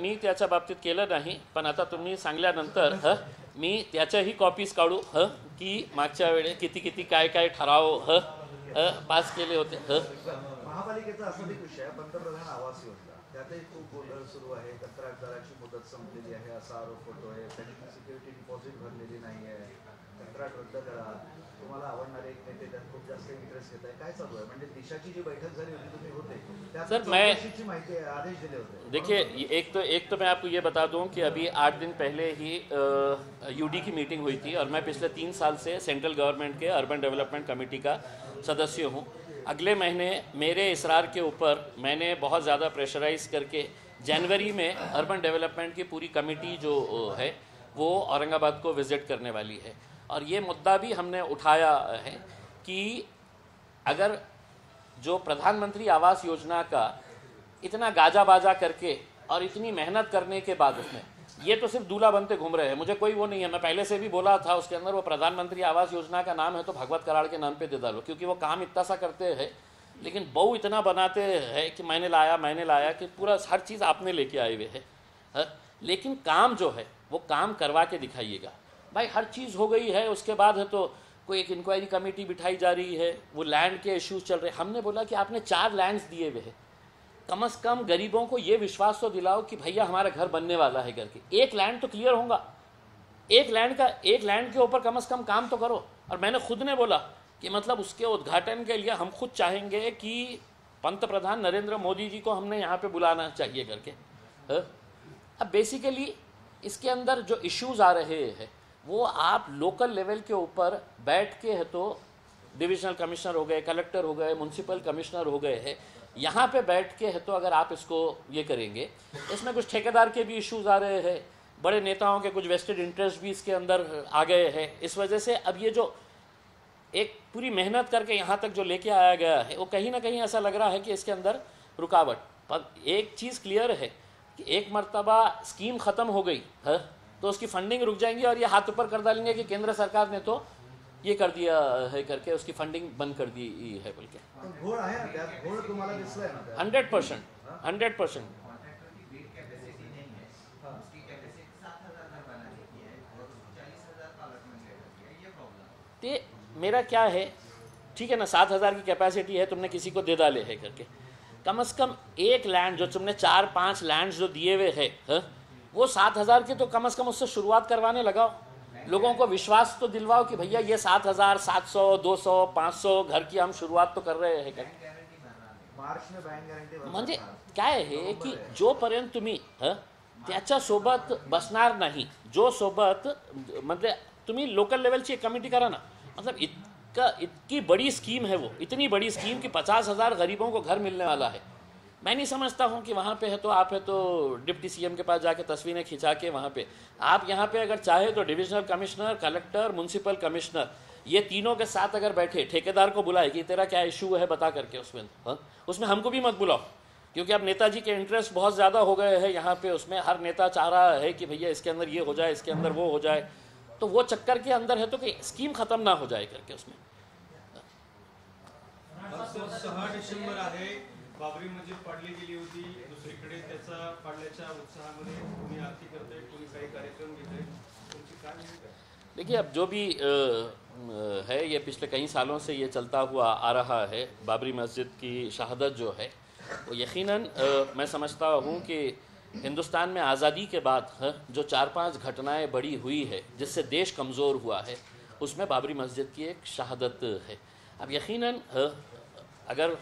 मी त्याच्या बाबतीत केलं नाही, पण आता तुम्ही सांगल्यानंतर मी त्याच्याही कॉपीज काढू की मागच्या वेळे किती काय काय ठराव पास केले होते। महापालिकेचा असा एक विषय पंतप्रधान आवास योजना, त्यातही खूप गोंधळ सुरू आहे। कंत्राटदाराची मुदत संपलेली आहे असा आरोप होतोय, त्यांनी सिक्युरिटी डिपॉझिट भरलेली नाही आहे, कंत्राट रद्द करा। तुम्हाला आवडणारे एक नेते त्यात खूप जास्त इंटरेस्ट घेत आहे, काय चालू आहे? म्हणजे दिशाची जी बैठक झाली होती तुम्ही होते त्यात चौकशीची माहिती आदेश दिले होते। देखिए एक तो मैं आपको ये बता दूं कि अभी 8 दिन पहले ही यूडी की मीटिंग हुई थी और मैं पिछले 3 साल से सेंट्रल गवर्नमेंट के अर्बन डेवलपमेंट कमेटी का सदस्य हूँ। अगले महीने मेरे इसरार के ऊपर मैंने बहुत ज़्यादा प्रेशराइज करके जनवरी में अर्बन डेवलपमेंट की पूरी कमेटी जो है वो औरंगाबाद को विज़िट करने वाली है। और ये मुद्दा भी हमने उठाया है कि अगर जो प्रधानमंत्री आवास योजना का इतना गाजा बाजा करके और इतनी मेहनत करने के बाद उसमें ये तो सिर्फ दूल्हा बनते घूम रहे हैं, मुझे कोई वो नहीं है। मैं पहले से भी बोला था उसके अंदर वो प्रधानमंत्री आवास योजना का नाम है तो भगवत कराड़ के नाम पे दे डालो, क्योंकि वो काम इतना सा करते हैं लेकिन बहु इतना बनाते हैं कि मैंने लाया कि पूरा हर चीज़ आपने लेके आए हुए है। लेकिन काम जो है वो काम करवा के दिखाइएगा। भाई हर चीज़ हो गई है, उसके बाद है तो कोई एक इंक्वायरी कमेटी बिठाई जा रही है, वो लैंड के इश्यूज चल रहे हैं। हमने बोला कि आपने 4 लैंड्स दिए हुए हैं, कम से कम गरीबों को ये विश्वास तो दिलाओ कि भैया हमारा घर बनने वाला है करके। एक लैंड तो क्लियर होगा, एक लैंड के ऊपर कम से कम काम तो करो। और मैंने खुद ने बोला कि मतलब उसके उद्घाटन के लिए हम खुद चाहेंगे कि पंतप्रधान नरेंद्र मोदी जी को हमने यहाँ पे बुलाना चाहिए करके। अब बेसिकली इसके अंदर जो इश्यूज आ रहे हैं वो आप लोकल लेवल के ऊपर बैठ के है तो डिविजनल कमिश्नर हो गए, कलेक्टर हो गए, म्यूनसिपल कमिश्नर हो गए हैं, यहाँ पे बैठ के है तो अगर आप इसको ये करेंगे, इसमें कुछ ठेकेदार के भी इश्यूज आ रहे हैं, बड़े नेताओं के कुछ वेस्टेड इंटरेस्ट भी इसके अंदर आ गए हैं। इस वजह से अब ये जो एक पूरी मेहनत करके यहाँ तक जो लेके आया गया है वो कहीं ना कहीं ऐसा लग रहा है कि इसके अंदर रुकावट। पर एक चीज़ क्लियर है कि एक मर्तबा स्कीम ख़त्म हो गई है तो उसकी फंडिंग रुक जाएंगी और ये हाथ ऊपर कर डालेंगे कि केंद्र सरकार ने तो ये कर दिया है करके उसकी फंडिंग बंद कर दी है बोल के। 100% ते मेरा क्या है, ठीक है ना, 7,000 की कैपेसिटी है, तुमने किसी को दे डाले है करके, कम से कम एक लैंड जो तुमने 4-5 लैंड जो दिए हुए है वो 7,000 के तो कम से कम उससे शुरुआत करवाने लगाओ। लोगों को विश्वास तो दिलवाओ कि भैया ये 7,000, 700, 200, 500 घर की हम शुरुआत तो कर रहे हैं। म्हणजे काय आहे की जोपर्यंत तुम्ही त्याच्यासोबत बसणार नाही, जो सोबत म्हणजे तुम्ही लोकल लेवलची एक कमिटी करा ना, मतलब इतकी बड़ी स्कीम है वो, इतनी बड़ी स्कीम कि 50,000 गरीबों को घर मिलने वाला है। मैं नहीं समझता हूँ कि वहाँ पे है तो आप है तो डिप्टी सीएम के पास जाके तस्वीरें खिंचा के वहाँ पे आप यहाँ पे अगर चाहे तो divisional commissioner, collector, municipal commissioner ये तीनों के साथ अगर बैठे ठेकेदार को बुलाए कि तेरा क्या इशू है बता करके उसमें उसमें हमको भी मत बुलाओ क्योंकि अब नेताजी के इंटरेस्ट बहुत ज़्यादा हो गए हैं यहाँ पे, उसमें हर नेता चाह रहा है कि भैया इसके अंदर ये हो जाए, इसके अंदर वो हो जाए, तो वो चक्कर के अंदर है तो कि स्कीम ख़त्म ना हो जाए करके उसमें। 6 डिसेंबर आहे, बाबरी मस्जिद पाडली गेली होती, दुसरीकडे त्याचा पाडल्याच्या उत्साहामध्ये कोणी आरती करतंय, कोणी काही कार्यक्रम घेतोय, तुमची काय भूमिका आहे? देखिए, अब जो भी है ये पिछले कई सालों से ये चलता हुआ आ रहा है। बाबरी मस्जिद की शहादत जो है वो यकीनन मैं समझता हूँ कि हिंदुस्तान में आज़ादी के बाद जो 4-5 घटनाएं बड़ी हुई है जिससे देश कमज़ोर हुआ है, उसमें बाबरी मस्जिद की एक शहादत है। अब यकीनन अगर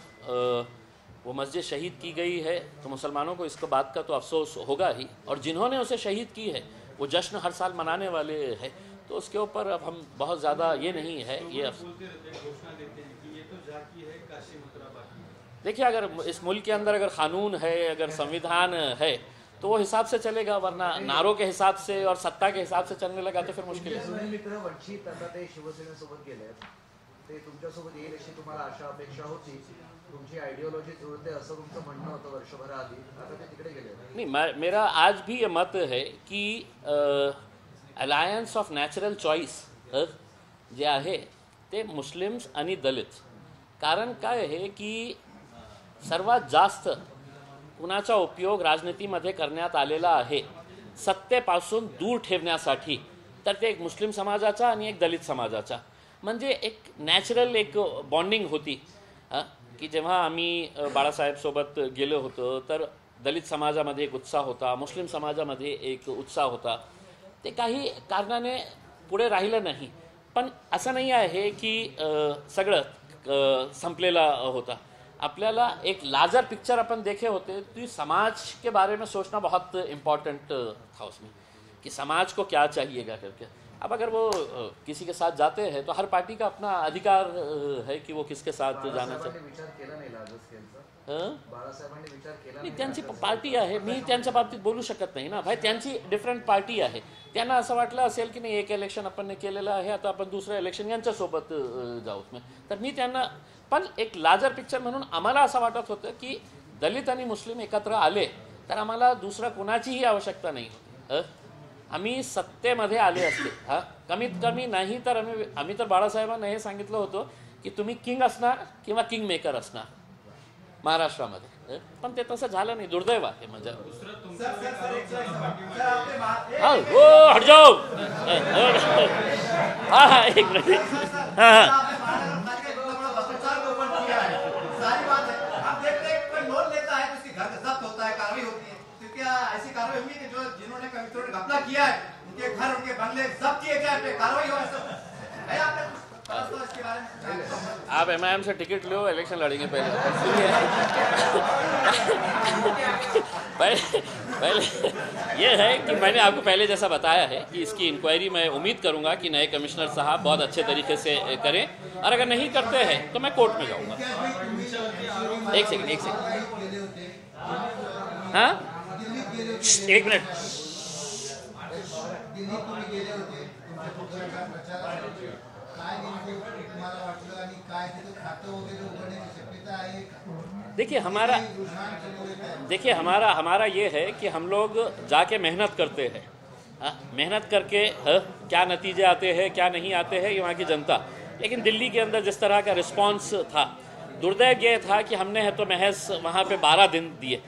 वो मस्जिद शहीद की गई है तो मुसलमानों को इसको बात का तो अफसोस होगा ही, और जिन्होंने उसे शहीद की है वो जश्न हर साल मनाने वाले हैं, तो उसके ऊपर अब हम बहुत ज़्यादा ये नहीं है ये बोलते रहते हैं, घोषणा देते हैं कि ये तो जाकी है, काशी मथुरा बाकी है। देखिए, अगर इस मुल्क के अंदर अगर कानून है, अगर संविधान है तो वो हिसाब से चलेगा, वरना नारों के हिसाब से और सत्ता के हिसाब से चलने लगा तो फिर मुश्किल है। जुने मित्र वंचित आता ते शिवसेनेसोबत गेले, ते तुमच्यासोबत येईल अशी तुम्हाला आशा अपेक्षा होती, तुमची आयडियोलॉजी जुळते असं तुमचं म्हणणं होतं वर्षभराआधी, आता ते तिकडे गेले नहीं, मेरा आज भी ये मत है कि अलायन्स ऑफ नॅचरल चॉईस जे आहे ते मुस्लिम्स आणि दलित। कारण काय आहे की सर्वात जास्त कुणाचा उपयोग राजनीतीमध्ये करण्यात आलेला आहे सत्तेपासून दूर ठेवण्यासाठी, तर ते एक मुस्लिम समाजाचा आणि एक दलित समाजाचा, म्हणजे एक नॅचरल एक बॉन्डिंग होती की जेव्हा आम्ही बाळासाहेबसोबत गेलो होतो तर दलित समाजामध्ये एक उत्साह होता, मुस्लिम समाजामध्ये एक उत्साह होता, ते काही कारणाने पुढे राहिलं नाही। पण असं नाही आहे की सगळं संपलेला होता। आपल्याला एक लार्जर पिक्चर अपन देखे होते तो समाज के बारे में सोचना बहुत इम्पोर्टेंट था उसमें, कि समाज को क्या चाहिएगा करके। अब अगर वो किसी के साथ जाते हैं तो हर पार्टी का अपना अधिकार है कि वो किसके साथ जाना चाहते। विचार केला नाही लार्जर स्केलचा, हं? बाळासाहेबांनी विचार केला नाही, त्यांची पार्टी आहे, मी त्यांच्या बाबतीत बोलू शकत नाही ना भाई, त्यांची डिफरंट पार्टी आहे। त्यांना असं वाटलं असेल की नाही एक इलेक्शन आपण केलेलं आहे, आता आपण दुसरं इलेक्शन यांच्यासोबत जाऊ, तर मी त्यांना, पण एक लार्जर पिक्चर म्हणून आम्हाला असं वाटत होतं की दलित आणि मुस्लिम एकत्र आले तर आम्हाला दुसरं कोणाचीही आवश्यकता नाही होती। आम्ही सत्तेमध्ये आले असते, कमीत कमी नाही तर आम्ही तर बाळासाहेबांना हे सांगितलं होतं की तुम्ही किंग असणार किंवा किंग मेकर असणार महाराष्ट्रामध्ये, पण ते तसं झालं नाही, दुर्दैव आहे म्हणजे। हो, हट जाओ, हाँ एक मिनट, हाँ ऐसी कार्रवाई हुई कि जो जिन्होंने कमिश्नर ने घपला किया है उनके घर उनके बंगले जब्त किए जाए, पे कार्रवाई हो, है आपने इसके बारे में? आप MIM से टिकट लो, इलेक्शन लड़ेंगे पहले। पहले ये है कि मैंने आपको पहले जैसा बताया है कि इसकी इंक्वायरी मैं उम्मीद करूंगा कि नए कमिश्नर साहब बहुत अच्छे तरीके से करें, और अगर नहीं करते हैं तो मैं कोर्ट में जाऊंगा। एक सेकंड, हाँ एक मिनट, देखिए हमारा ये है कि हम लोग जाके मेहनत करते हैं, मेहनत करके क्या नतीजे आते हैं क्या नहीं आते हैं ये वहाँ की जनता। लेकिन दिल्ली के अंदर जिस तरह का रिस्पांस था, दुर्दैव ये था कि हमने है तो महज वहाँ पे 12 दिन दिए।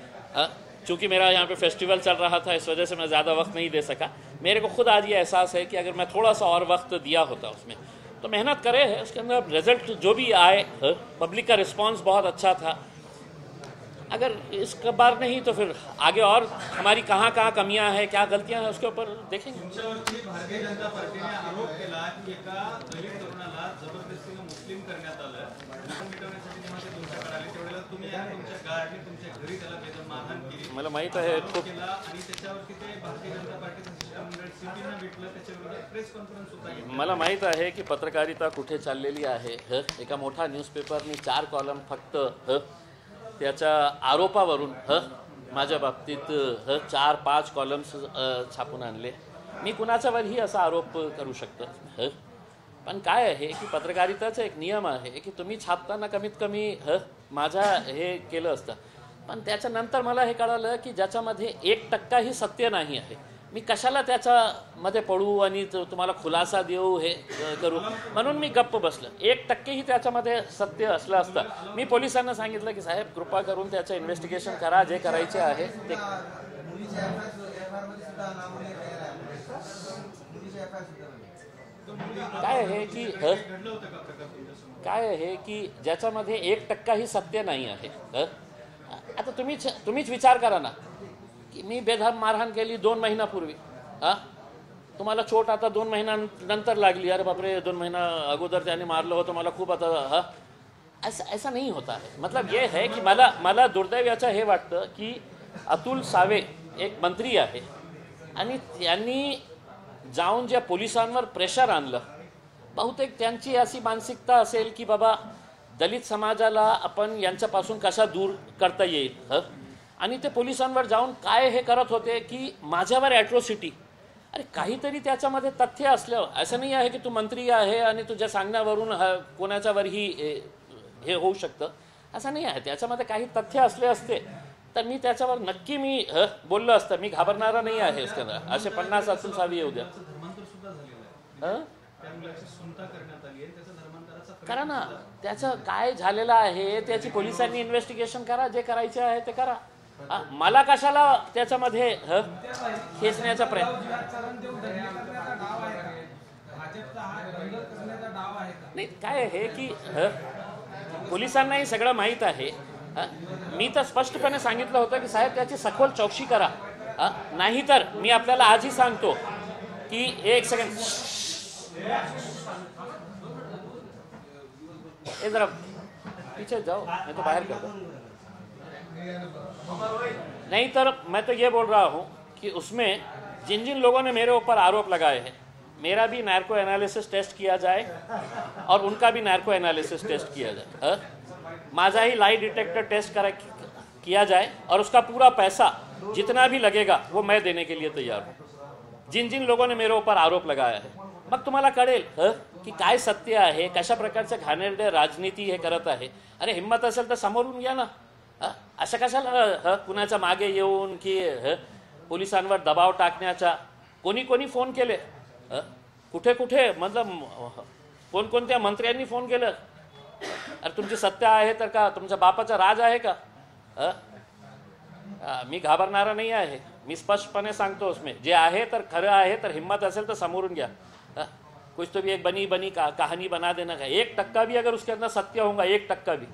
चूँकि मेरा यहाँ पे फेस्टिवल चल रहा था इस वजह से मैं ज़्यादा वक्त नहीं दे सका। मेरे को खुद आज ये एहसास है कि अगर मैं थोड़ा सा और वक्त दिया होता उसमें, तो मेहनत करे है उसके अंदर रिजल्ट जो भी आए, पब्लिक का रिस्पांस बहुत अच्छा था। अगर इस बार नहीं तो फिर आगे और हमारी कहाँ कमियां हैं, क्या गलतियां हैं, उसके ऊपर देखेंगे। भारतीय जनता पार्टीने आरोप केला की एका दलित तरुणाला जबरदस्तीने मुस्लिम करण्यात आलं, मिटवण्यासाठी जेव्हा ते तुमच्याकडे आले त्यावेळेला तुम्ही तुमच्या गाडीने तुमच्या घरी त्याला बेदम मारहाण केली, मला माहित आहे खूप केला, आणि त्याच्यावरती ते भारतीय जनता पार्टीचं शिष्टमंडळ सिटीनं भेटलं, त्याच्यावर प्रेस कॉन्फरन्स होता घेतला। मला माहित आहे की पत्रकारिता कुठे चाललेली आहे। एका मोठा न्यूजपेपरनी 4 कॉलम फक्त त्याच्या आरोपावरून माझ्या बाबतीत 4-5 कॉलम्स छापून आणले। मी कुणाच्यावरही असा आरोप करू शकतो, पण काय आहे की पत्रकारिताचा एक नियम आहे की तुम्ही छापताना कमीत कमी माझा हे केलं असतं पण त्याच्यानंतर मला हे कळालं की ज्याच्यामध्ये 1% सत्य नाही आहे. मी कशाला त्याच्यामध्ये पडू आणि तुम्हाला खुलासा देऊ हे करू, म्हणून मी गप्प बसलं. 1% त्याच्यामध्ये सत्य असलं असतं. मी पोलिसांना सांगितलं की साहेब कृपा करून त्याचं इन्व्हेस्टिगेशन करा, जे करायचे आहे ते. काय आहे की काय आहे की ज्याच्यामध्ये 1% सत्य नाही आहे. आता तुम्हीच विचार करा ना की मी बेदम मारहाण केली 2 महिन्यापूर्वी. तुम्हाला चोट आता 2 महिन्यानंतर लागली, अरे बापरे 2 महिना अगोदर त्याने मारलं होतं मला खूप आता. ऐसा नहीं होता है. मतलब ये है की मला दुर्दैवाचं हे वाटतं की अतुल सावे एक मंत्री आहे आणि त्यांनी जाऊन ज्या पोलिसांवर प्रेशर आणलं, बहुतेक त्यांची अशी मानसिकता असेल की बाबा दलित समाजाला आपण यांच्यापासून कशा दूर करता येईल. आणि ते पोलिसांवर जाऊन काय हे करत होते की माझ्यावर ॲट्रोसिटी. अरे काहीतरी त्याच्यामध्ये तथ्य असलं. असं नाही आहे की तू मंत्री आहे आणि तुझ्या सांगण्यावरून कोणाच्यावरही हे होऊ शकतं, असं नाही आहे. त्याच्यामध्ये काही तथ्य असले असते तर मी त्याच्यावर नक्की मी बोललो असतं. मी घाबरणारा नाही आहे. असे 50 असून सावी येऊ द्या. करा ना, त्याचं काय झालेलं आहे त्याची पोलिसांनी इन्व्हेस्टिगेशन करा, जे करायचे आहे ते करा. मला कशाला त्याच्यामध्ये खेचण्याचा प्रयत्न. नाही काय आहे की पोलिसांनाही सगळं माहीत आहे. मी तर स्पष्टपणे सांगितलं होतं की साहेब त्याची सखोल चौकशी करा, नाहीतर मी आपल्याला आजही सांगतो की 1 सेकंड जरा पीछे जाओ, मैं तो बाहर कर दूं. नहीं तो मैं तो ये बोल रहा हूँ कि उसमें जिन जिन लोगों ने मेरे ऊपर आरोप लगाए हैं, मेरा भी नार्को एनालिसिस टेस्ट किया जाए और उनका भी नार्को एनालिसिस टेस्ट किया जाए. माझा ही लाई डिटेक्टर टेस्ट किया जाए और उसका पूरा पैसा जितना भी लगेगा वो मैं देने के लिए तैयार हूँ. जिन जिन लोगों ने मेरे ऊपर आरोप लगाया है, मग तुम्हाला कळेल की काय सत्य आहे, कशा प्रकारचं घाणेरडे राजनीती हे करत आहे. अरे हिम्मत असेल तर समोरून घ्या ना. असं कशाला कुणाच्या मागे येऊन की पोलिसांवर दबाव टाकण्याचा. कोणी फोन केले, कुठे कुठे मतलब कोणकोणत्या मंत्र्यांनी फोन केलं. अरे तुमची सत्य आहे तर का तुमच्या बापाचा राज आहे का. मी घाबरणारा नाही आहे. मी स्पष्टपणे सांगतो उसमें जे आहे तर खरं आहे तर हिम्मत असेल तर समोरून घ्या. कुछ तो भी एक बनी कहानी बना देना है. 1% भी अगर उसके अंदर सत्य होगा, 1% भी,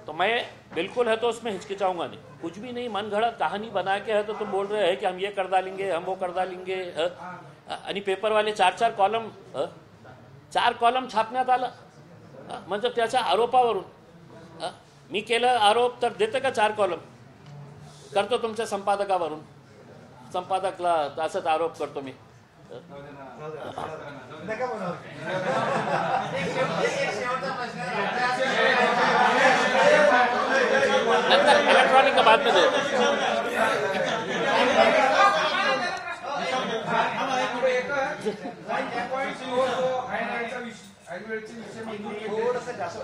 तो मैं बिल्कुल है तो उसमें हिचकिचाऊंगा नहीं. कुछ भी नहीं, मन घड़त कहानी बना के है तो तुम बोल रहे हैं कि हम ये कर डालेंगे, हम वो कर डालेंगे. आणि पेपरवाले 4 कॉलम छापण्यात आलं. म्हणजे त्याच्या आरोपावरून मी केलं आरोप तर देतं का 4 कॉलम. करतो तुमच्या संपादकावरून, संपादकला असंच आरोप करतो मी. नंतर इलेक्ट्रॉनिक का बाद में दे. थोडंसं जास्त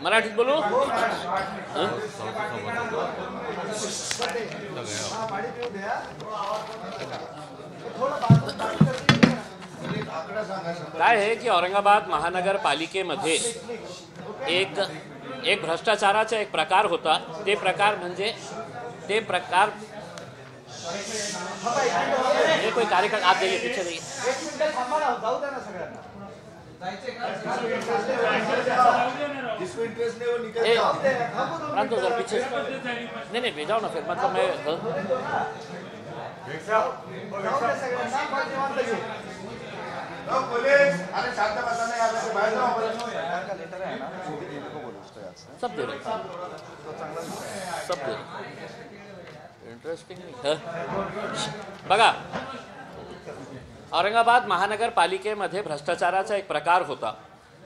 मराठीत बोलू. काय आहे की औरंगाबाद महानगरपालिकेमध्ये एक भ्रष्टाचाराचा एक प्रकार होता. ते प्रकार ये कोई कार्यक्रम आप जाइए पीछे जाइए. जिसको इंटरेस्ट नहीं वो निकल प्रांतो सर पीछे नहीं भेजाओ ना फिर. मतलब मैं अरे शांत बसा यार, बाहेर सब दे रहे इंटरेस्टिंग. बघा, औरंगाबाद महानगरपालिकेमध्ये भ्रष्टाचाराचा एक प्रकार होता.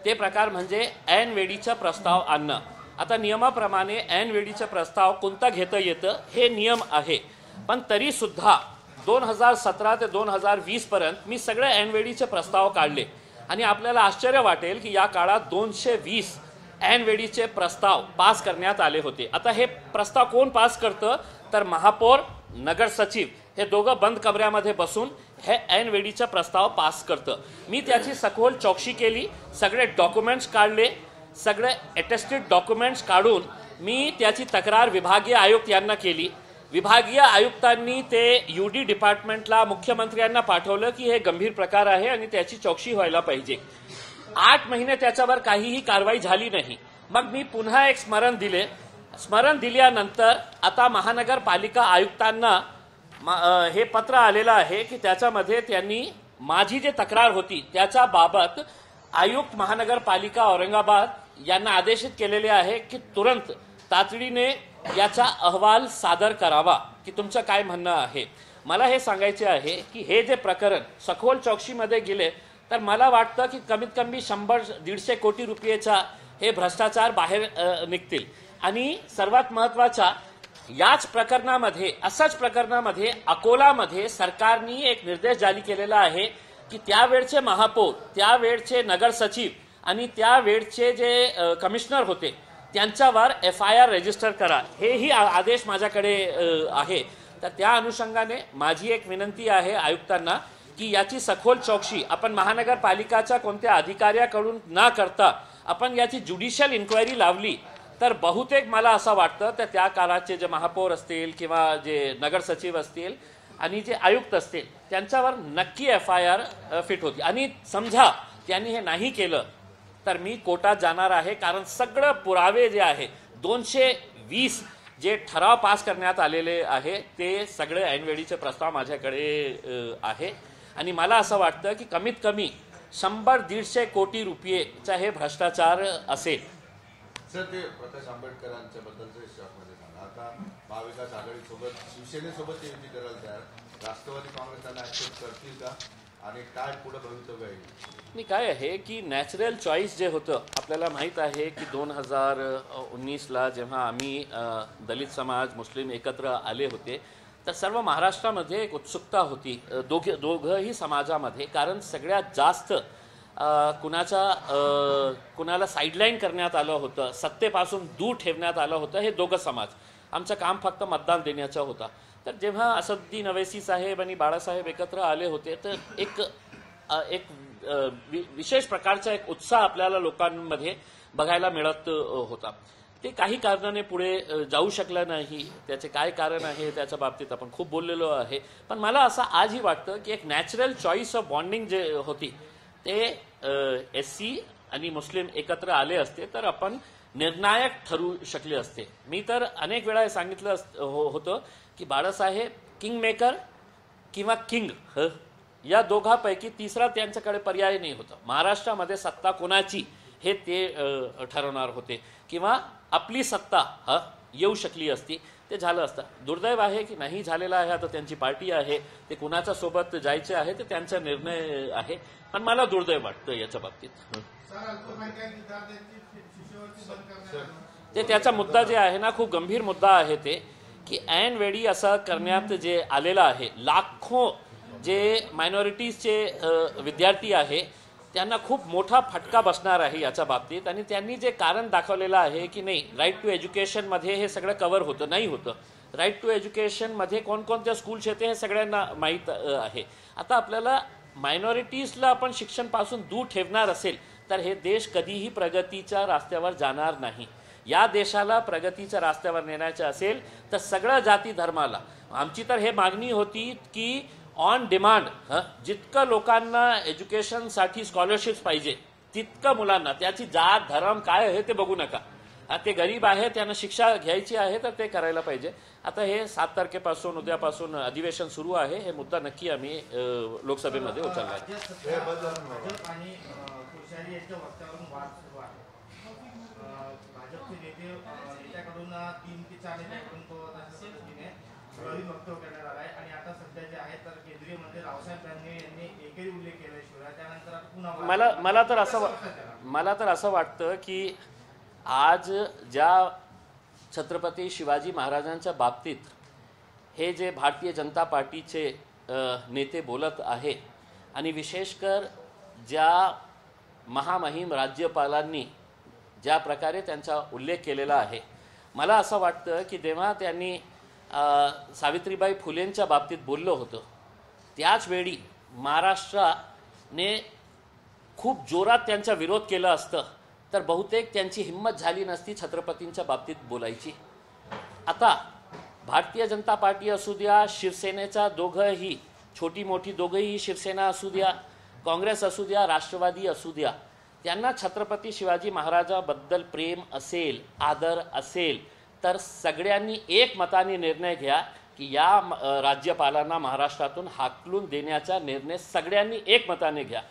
ते प्रकार म्हणजे ऐन वेळीचा प्रस्ताव आणणं. आता नियमाप्रमाणे ऐनवेळीचे प्रस्ताव कोणता घेता येतं हे नियम आहे, पण तरीसुद्धा 2017 ते 2020 पर्यंत मी सगळे ऐनवेळीचे प्रस्ताव काढले आणि आपल्याला आश्चर्य वाटेल की या काळात 220 ऐनवेळीचे प्रस्ताव पास करण्यात आले होते. आता हे प्रस्ताव कोण पास करतं तर महापौर, नगर सचिव हे दोघं बंद कमऱ्यामध्ये बसून हे ऐनवेळीचा प्रस्ताव पास करतं. मी त्याची सखोल चौकशी केली, सगळे डॉक्युमेंट्स काढले, सगळे अटेस्टेड डॉक्युमेंट्स काढून मी त्याची तक्रार विभागीय आयुक्त यांना केली. विभागीय आयुक्तांनी ते UD डिपार्टमेंटला मुख्यमंत्र्यांना पाठवलं की हे गंभीर प्रकार आहे आणि त्याची चौकशी व्हायला पाहिजे. 8 महिने त्याच्यावर काहीही कारवाई झाली नाही. मग मी पुन्हा एक स्मरण दिल्यानंतर आता महानगरपालिका आयुक्तांना हे पत्र आलेलं आहे की त्याच्यामध्ये त्यांनी माझी जे तक्रार होती त्याच्या बाबत आयुक्त महानगरपालिका औरंगाबाद यांना आदेशित केलेले आहे की तुरंत तातडीने याचा अहवाल सादर करावा की तुमचं काय म्हणणं आहे. मला हे सांगायचे आहे की हे जे प्रकरण सखोल चौकशीमध्ये गेले तर मला वाटतं की कमीत कमी 100-150 कोटी रुपयेचा हे भ्रष्टाचार बाहेर निघतील. आणि सर्वात महत्त्वाचा याच प्रकरणामध्ये, असाच प्रकरणामध्ये अकोलामध्ये सरकारने एक निर्देश जारी केलेला आहे की त्यावेळचे महापौर, त्यावेळचे नगर सचिव आणि त्यावेळचे जे कमिशनर होते त्यांच्यावर FIR रजिस्टर करा. हेही आदेश माझ्याकडे आहे. तर त्या अनुषंगाने माझी एक विनंती आहे आयुक्तांना की याची सखोल चौकशी आपण महानगरपालिकाच्या कोणत्या अधिकाऱ्याकडून न करता आपण याची ज्युडिशियल इन्क्वायरी लावली तर बहुतेक मला असं वाटतं तर त्या काळाचे जे महापौर असतील किंवा जे नगर सचिव असतील आणि जे आयुक्त असतील त्यांच्यावर नक्की FIR फिट होती. आणि समजा त्यांनी हे नाही केलं तर मी कोर्टात जाणार आहे, कारण सगळं पुरावे जे आहे 220 जे ठराव पास करण्यात आलेले आहे ते सगळे ऐनवेळीचे प्रस्ताव माझ्याकडे आहे. आणि मला असं वाटतं की कमीत कमी 100-150 कोटी रुपयेचा हे भ्रष्टाचार असेल. सर, ते प्रकाश आंबेडकरांच्या बद्दलच्या विषयामध्ये सांगा. आता महाविकास आघाडीसोबत शिवसेनेसोबत ते युती करायला तयार, राष्ट्रवादी काँग्रेस त्यांना ऍक्सेप्ट करतील का आणि काय पुढे भवितव्य आहे? मी काय आहे की नॅचरल चॉईस जे होतं आपल्याला माहीत आहे की 2019ला जेव्हा आम्ही दलित समाज, मुस्लिम एकत्र आले होते तर सर्व महाराष्ट्रामध्ये एक उत्सुकता होती दोघंही समाजामध्ये, कारण सगळ्यात जास्त कुणाला साईडलाईन करण्यात आलं होतं, सत्तेपासून दूर ठेवण्यात आलं होतं हे दोघं समाज. आमचं काम फक्त मतदान देण्याचं होता. तर जेव्हा असदुद्दीन अवैसी साहेब आणि बाळासाहेब एकत्र आले होते तर एक विशेष प्रकारचा एक उत्साह आपल्याला लोकांमध्ये बघायला मिळत होता. ते काही कारणाने पुढे जाऊ शकलं नाही. त्याचे काय कारण आहे त्याच्या बाबतीत आपण खूप बोललेलो आहे. पण मला असं आजही वाटतं की एक नॅचरल चॉईस ऑफ बॉन्डिंग जे होती ते SC आणि मुस्लिम एकत्र आले असते तर आपण निर्णायक ठरू शकले असते. मी तर अनेक वेळा सांगितलं होतं की बाळासाहेब किंग मेकर किंवा किंग या दोघांपैकी तिसरा त्यांच्याकडे पर्याय नाही होता. महाराष्ट्रामध्ये सत्ता कोणाची हे ते ठरवणार होते किंवा आपली सत्ता येऊ शकली असती, ते झालं असतं. दुर्दैव आहे की नाही झालेलं आहे. आता त्यांची पार्टी आहे, ते कुणाच्या सोबत जायचे आहे ते त्यांचा निर्णय आहे. पण मला दुर्दैव वाटतं याच्या बाबतीत. ते त्याचा मुद्दा जे आहे ना खूप गंभीर मुद्दा आहे ते की ऐनवेळी असं करण्यात जे आलेलं आहे. लाखो जे मायनॉरिटीजचे विद्यार्थी आहे त्यांना खूप मोठा फटका बसणार आहे याच्या बाबतीत. आणि त्यांनी जे कारण दाखवलेलं आहे की नाही राईट टू एज्युकेशनमध्ये हे सगळं कव्हर होतं, नाही होतं. राईट टू एज्युकेशनमध्ये कोणकोणत्या स्कूल्स येते हे सगळ्यांना माहीत आहे. आता आपल्याला मायनॉरिटीजला आपण शिक्षणापासून दूर ठेवणार असेल तर हे देश कधीही प्रगतीच्या रस्त्यावर जाणार नाही. या देशाला प्रगतीच्या रस्त्यावर नेण्याचं असेल तर सगळ्या जाती धर्माला, आमची तर हे मागणी होती की ऑन डिमांड जितकं लोकांना एज्युकेशनसाठी स्कॉलरशिप्स पाहिजे तितकं मुलांना, त्याची जात धर्म काय आहे ते बघू नका. ते गरीब आहे त्यांना शिक्षा घ्यायची आहे तर ते करायला पाहिजे. आता हे 7 तारखेपासून उद्यापासून अधिवेशन सुरू आहे. हे मुद्दा नक्की आम्ही लोकसभेमध्ये उचलला आहे. भाजपचे नेत्याकडून 3 ते 4 नेत्याकडून तो वक्तव्य करण्यात आला आहे. आणि आता सध्या जे आहे तर केंद्रीय मंत्री रावसाहेब दानवे यांनी एकही उल्लेख केल्याशिवाय त्यानंतर पुन्हा मला तर असं वाटतं की आज ज्या छत्रपती शिवाजी महाराजांच्या बाबतीत हे जे भारतीय जनता पार्टीचे नेते बोलत आहे आणि विशेषकर ज्या महामहिम राज्यपालांनी ज्या प्रकारे त्यांचा उल्लेख केलेला आहे, मला असं वाटतं की जेव्हा त्यांनी सावित्रीबाई फुलेंच्या बाबतीत बोललं होतं त्याच वेळी महाराष्ट्राने खूप जोरात त्यांचा विरोध केला असतं तर बहुतेक त्यांची हिंमत झाली नसती छत्रपतींच्या बाबतीत बोलायची. आता भारतीय जनता पार्टी असू द्या, शिवसेनेचा दोघंही छोटी मोठी दोघंही शिवसेना असू द्या, काँग्रेस असू द्या, राष्ट्रवादी असू द्या, त्यांना छत्रपती शिवाजी महाराजाबद्दल प्रेम असेल, आदर असेल तर सगळ्यांनी एकमताने निर्णय घ्या की या राज्यपालांना महाराष्ट्रातून हाकलून देण्याचा निर्णय सगळ्यांनी एकमताने घ्या.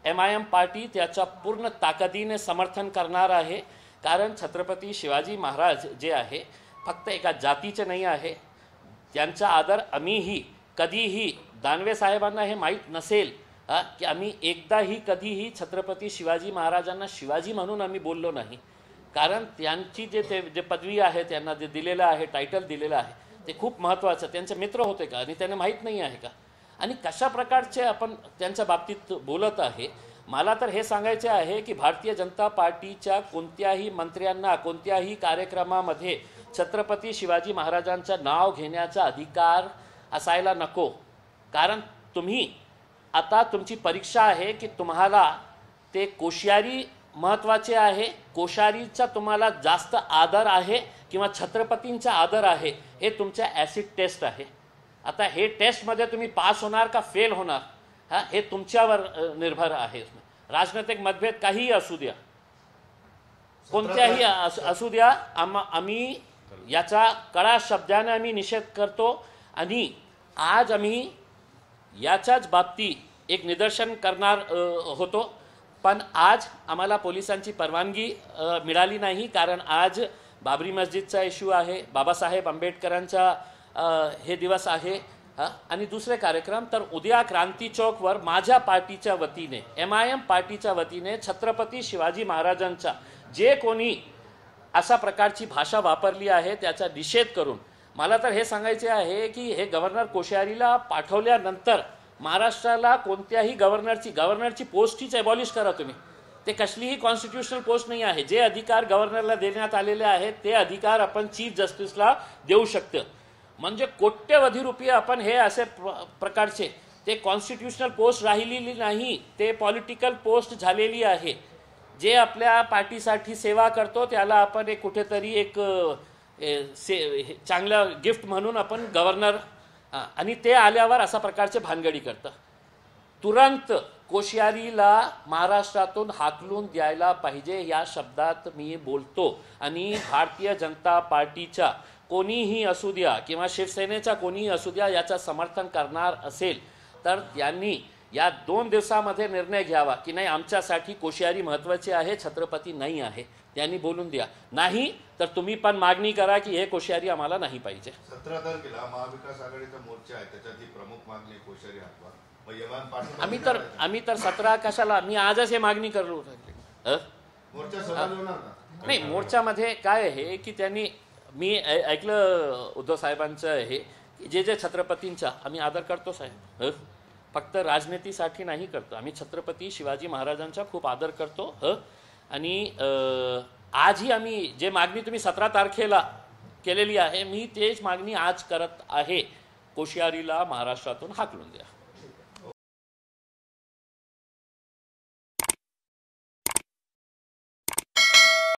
MIM पार्टी त्याच्या पूर्ण ताकदीने समर्थन करणार आहे, कारण छत्रपती शिवाजी महाराज जे आहे फक्त एका जातीचे नाही आहे. त्यांचा आदर आम्हीही कधीही, दानवे साहेबांना हे माहीत नसेल की आम्ही एकदाही कधीही छत्रपती शिवाजी महाराजांना शिवाजी म्हणून आम्ही बोललो नाही, कारण त्यांची जे पदवी आहे, त्यांना जे दिलेलं आहे, टायटल दिलेलं आहे ते खूप महत्त्वाचं. त्यांचे मित्र होते का आणि त्यांना माहीत नाही आहे का, आणि कशा प्रकारचे आपण त्यांच्या बाबतीत बोलत आहे. मला तर हे सांगायचे आहे की भारतीय जनता पार्टीच्या कोणत्याही मंत्र्यांना कोणत्याही कार्यक्रमामध्ये छत्रपती शिवाजी महाराजांचं नाव घेण्याचा अधिकार असायला नको, कारण तुम्ही आता तुमची परीक्षा आहे की तुम्हाला ते कोश्यारी महत्त्वाचे आहे, कोश्यारीचा तुम्हाला जास्त आदर आहे किंवा छत्रपतींचा आदर आहे, हे तुमच्या ॲसिड टेस्ट आहे. आता हे टेस्टमध्ये तुम्ही पास होणार का फेल होणार हे तुमच्यावर निर्भर आहे. राजनैतिक मतभेद काहीही असू द्या, कोणत्याही असू द्या, आम्ही याचा कडा शब्दाने आम्ही निषेध करतो आणि आज आम्ही याच्याच बाबतीत एक निदर्शन करणार होतो, पण आज आम्हाला पोलिसांची परवानगी मिळाली नाही, कारण आज बाबरी मस्जिदचा इश्यू आहे, बाबासाहेब आंबेडकरांचा हे दिवस आहे आणि दुसरे कार्यक्रम. तर उद्या क्रांती चौकवर माझ्या पार्टीच्या वतीने, MIM पार्टीच्या वतीने छत्रपती शिवाजी महाराजांचा जे कोणी अशा प्रकारची भाषा वापरली आहे त्याचा निषेध करून मला तर हे सांगायचे आहे की हे गव्हर्नर कोश्यारीला पाठवल्यानंतर महाराष्ट्राला कोणत्याही गव्हर्नरची पोस्टच ॲबॉलिश करा तुम्ही. ते कसलीही कॉन्स्टिट्युशनल पोस्ट नाही आहे. जे अधिकार गव्हर्नरला देण्यात आलेले आहेत ते अधिकार आपण चीफ जस्टिसला देऊ शकतो. म्हणजे कोट्यवधी रुपये आपण हे असे प्रकारचे ते कॉन्स्टिट्युशनल पोस्ट राहिलेली नाही, ते पॉलिटिकल पोस्ट झालेली आहे. जे आपल्या पार्टीसाठी सेवा करतो त्याला आपण एक कुठेतरी एक चांगलं गिफ्ट म्हणून आपण गव्हर्नर, आणि ते आल्यावर अशा प्रकारचे भानगडी करतं. तुरंत कोश्यारीला महाराष्ट्रातून हाकलून द्यायला पाहिजे या शब्दात मी बोलतो. आणि भारतीय जनता पार्टीच्या कोणीही असू द्या किंवा शिवसेनेचा कोणीही असू द्या याचं समर्थन करणार असेल तर त्यांनी या 2 दिवसामध्ये निर्णय घ्यावा की नाही, आमच्यासाठी कोश्यारी महत्त्वाचे आहे, छत्रपती नाही आहे. त्यांनी बोलून द्या. नाही तर तुम्ही पण मागणी करा की हे कोश्यारी आम्हाला नाही पाहिजे. 17 तारखेला महाविकास आघाडीचा मोर्चा आहे, त्याच्यात प्रमुख मागणी कोश्यारी हटवा. आम्ही तर 17 कशाला, मी आजच हे मागणी करू मोर्चा सफल होणार का? नाही, मोर्चामध्ये काय आहे की त्यांनी, मी ऐकलं उद्धव साहेबांचं हे की जे छत्रपतींचा आम्ही आदर करतो साहेब, फक्त राजनीतीसाठी नाही करतो, आम्ही छत्रपती शिवाजी महाराजांचा खूप आदर करतो. आणि आजही आम्ही जे मागणी तुम्ही 17 तारखेला केलेली आहे, मी तेच मागणी आज करत आहे, कोश्यारीला महाराष्ट्रातून हाकलून द्या.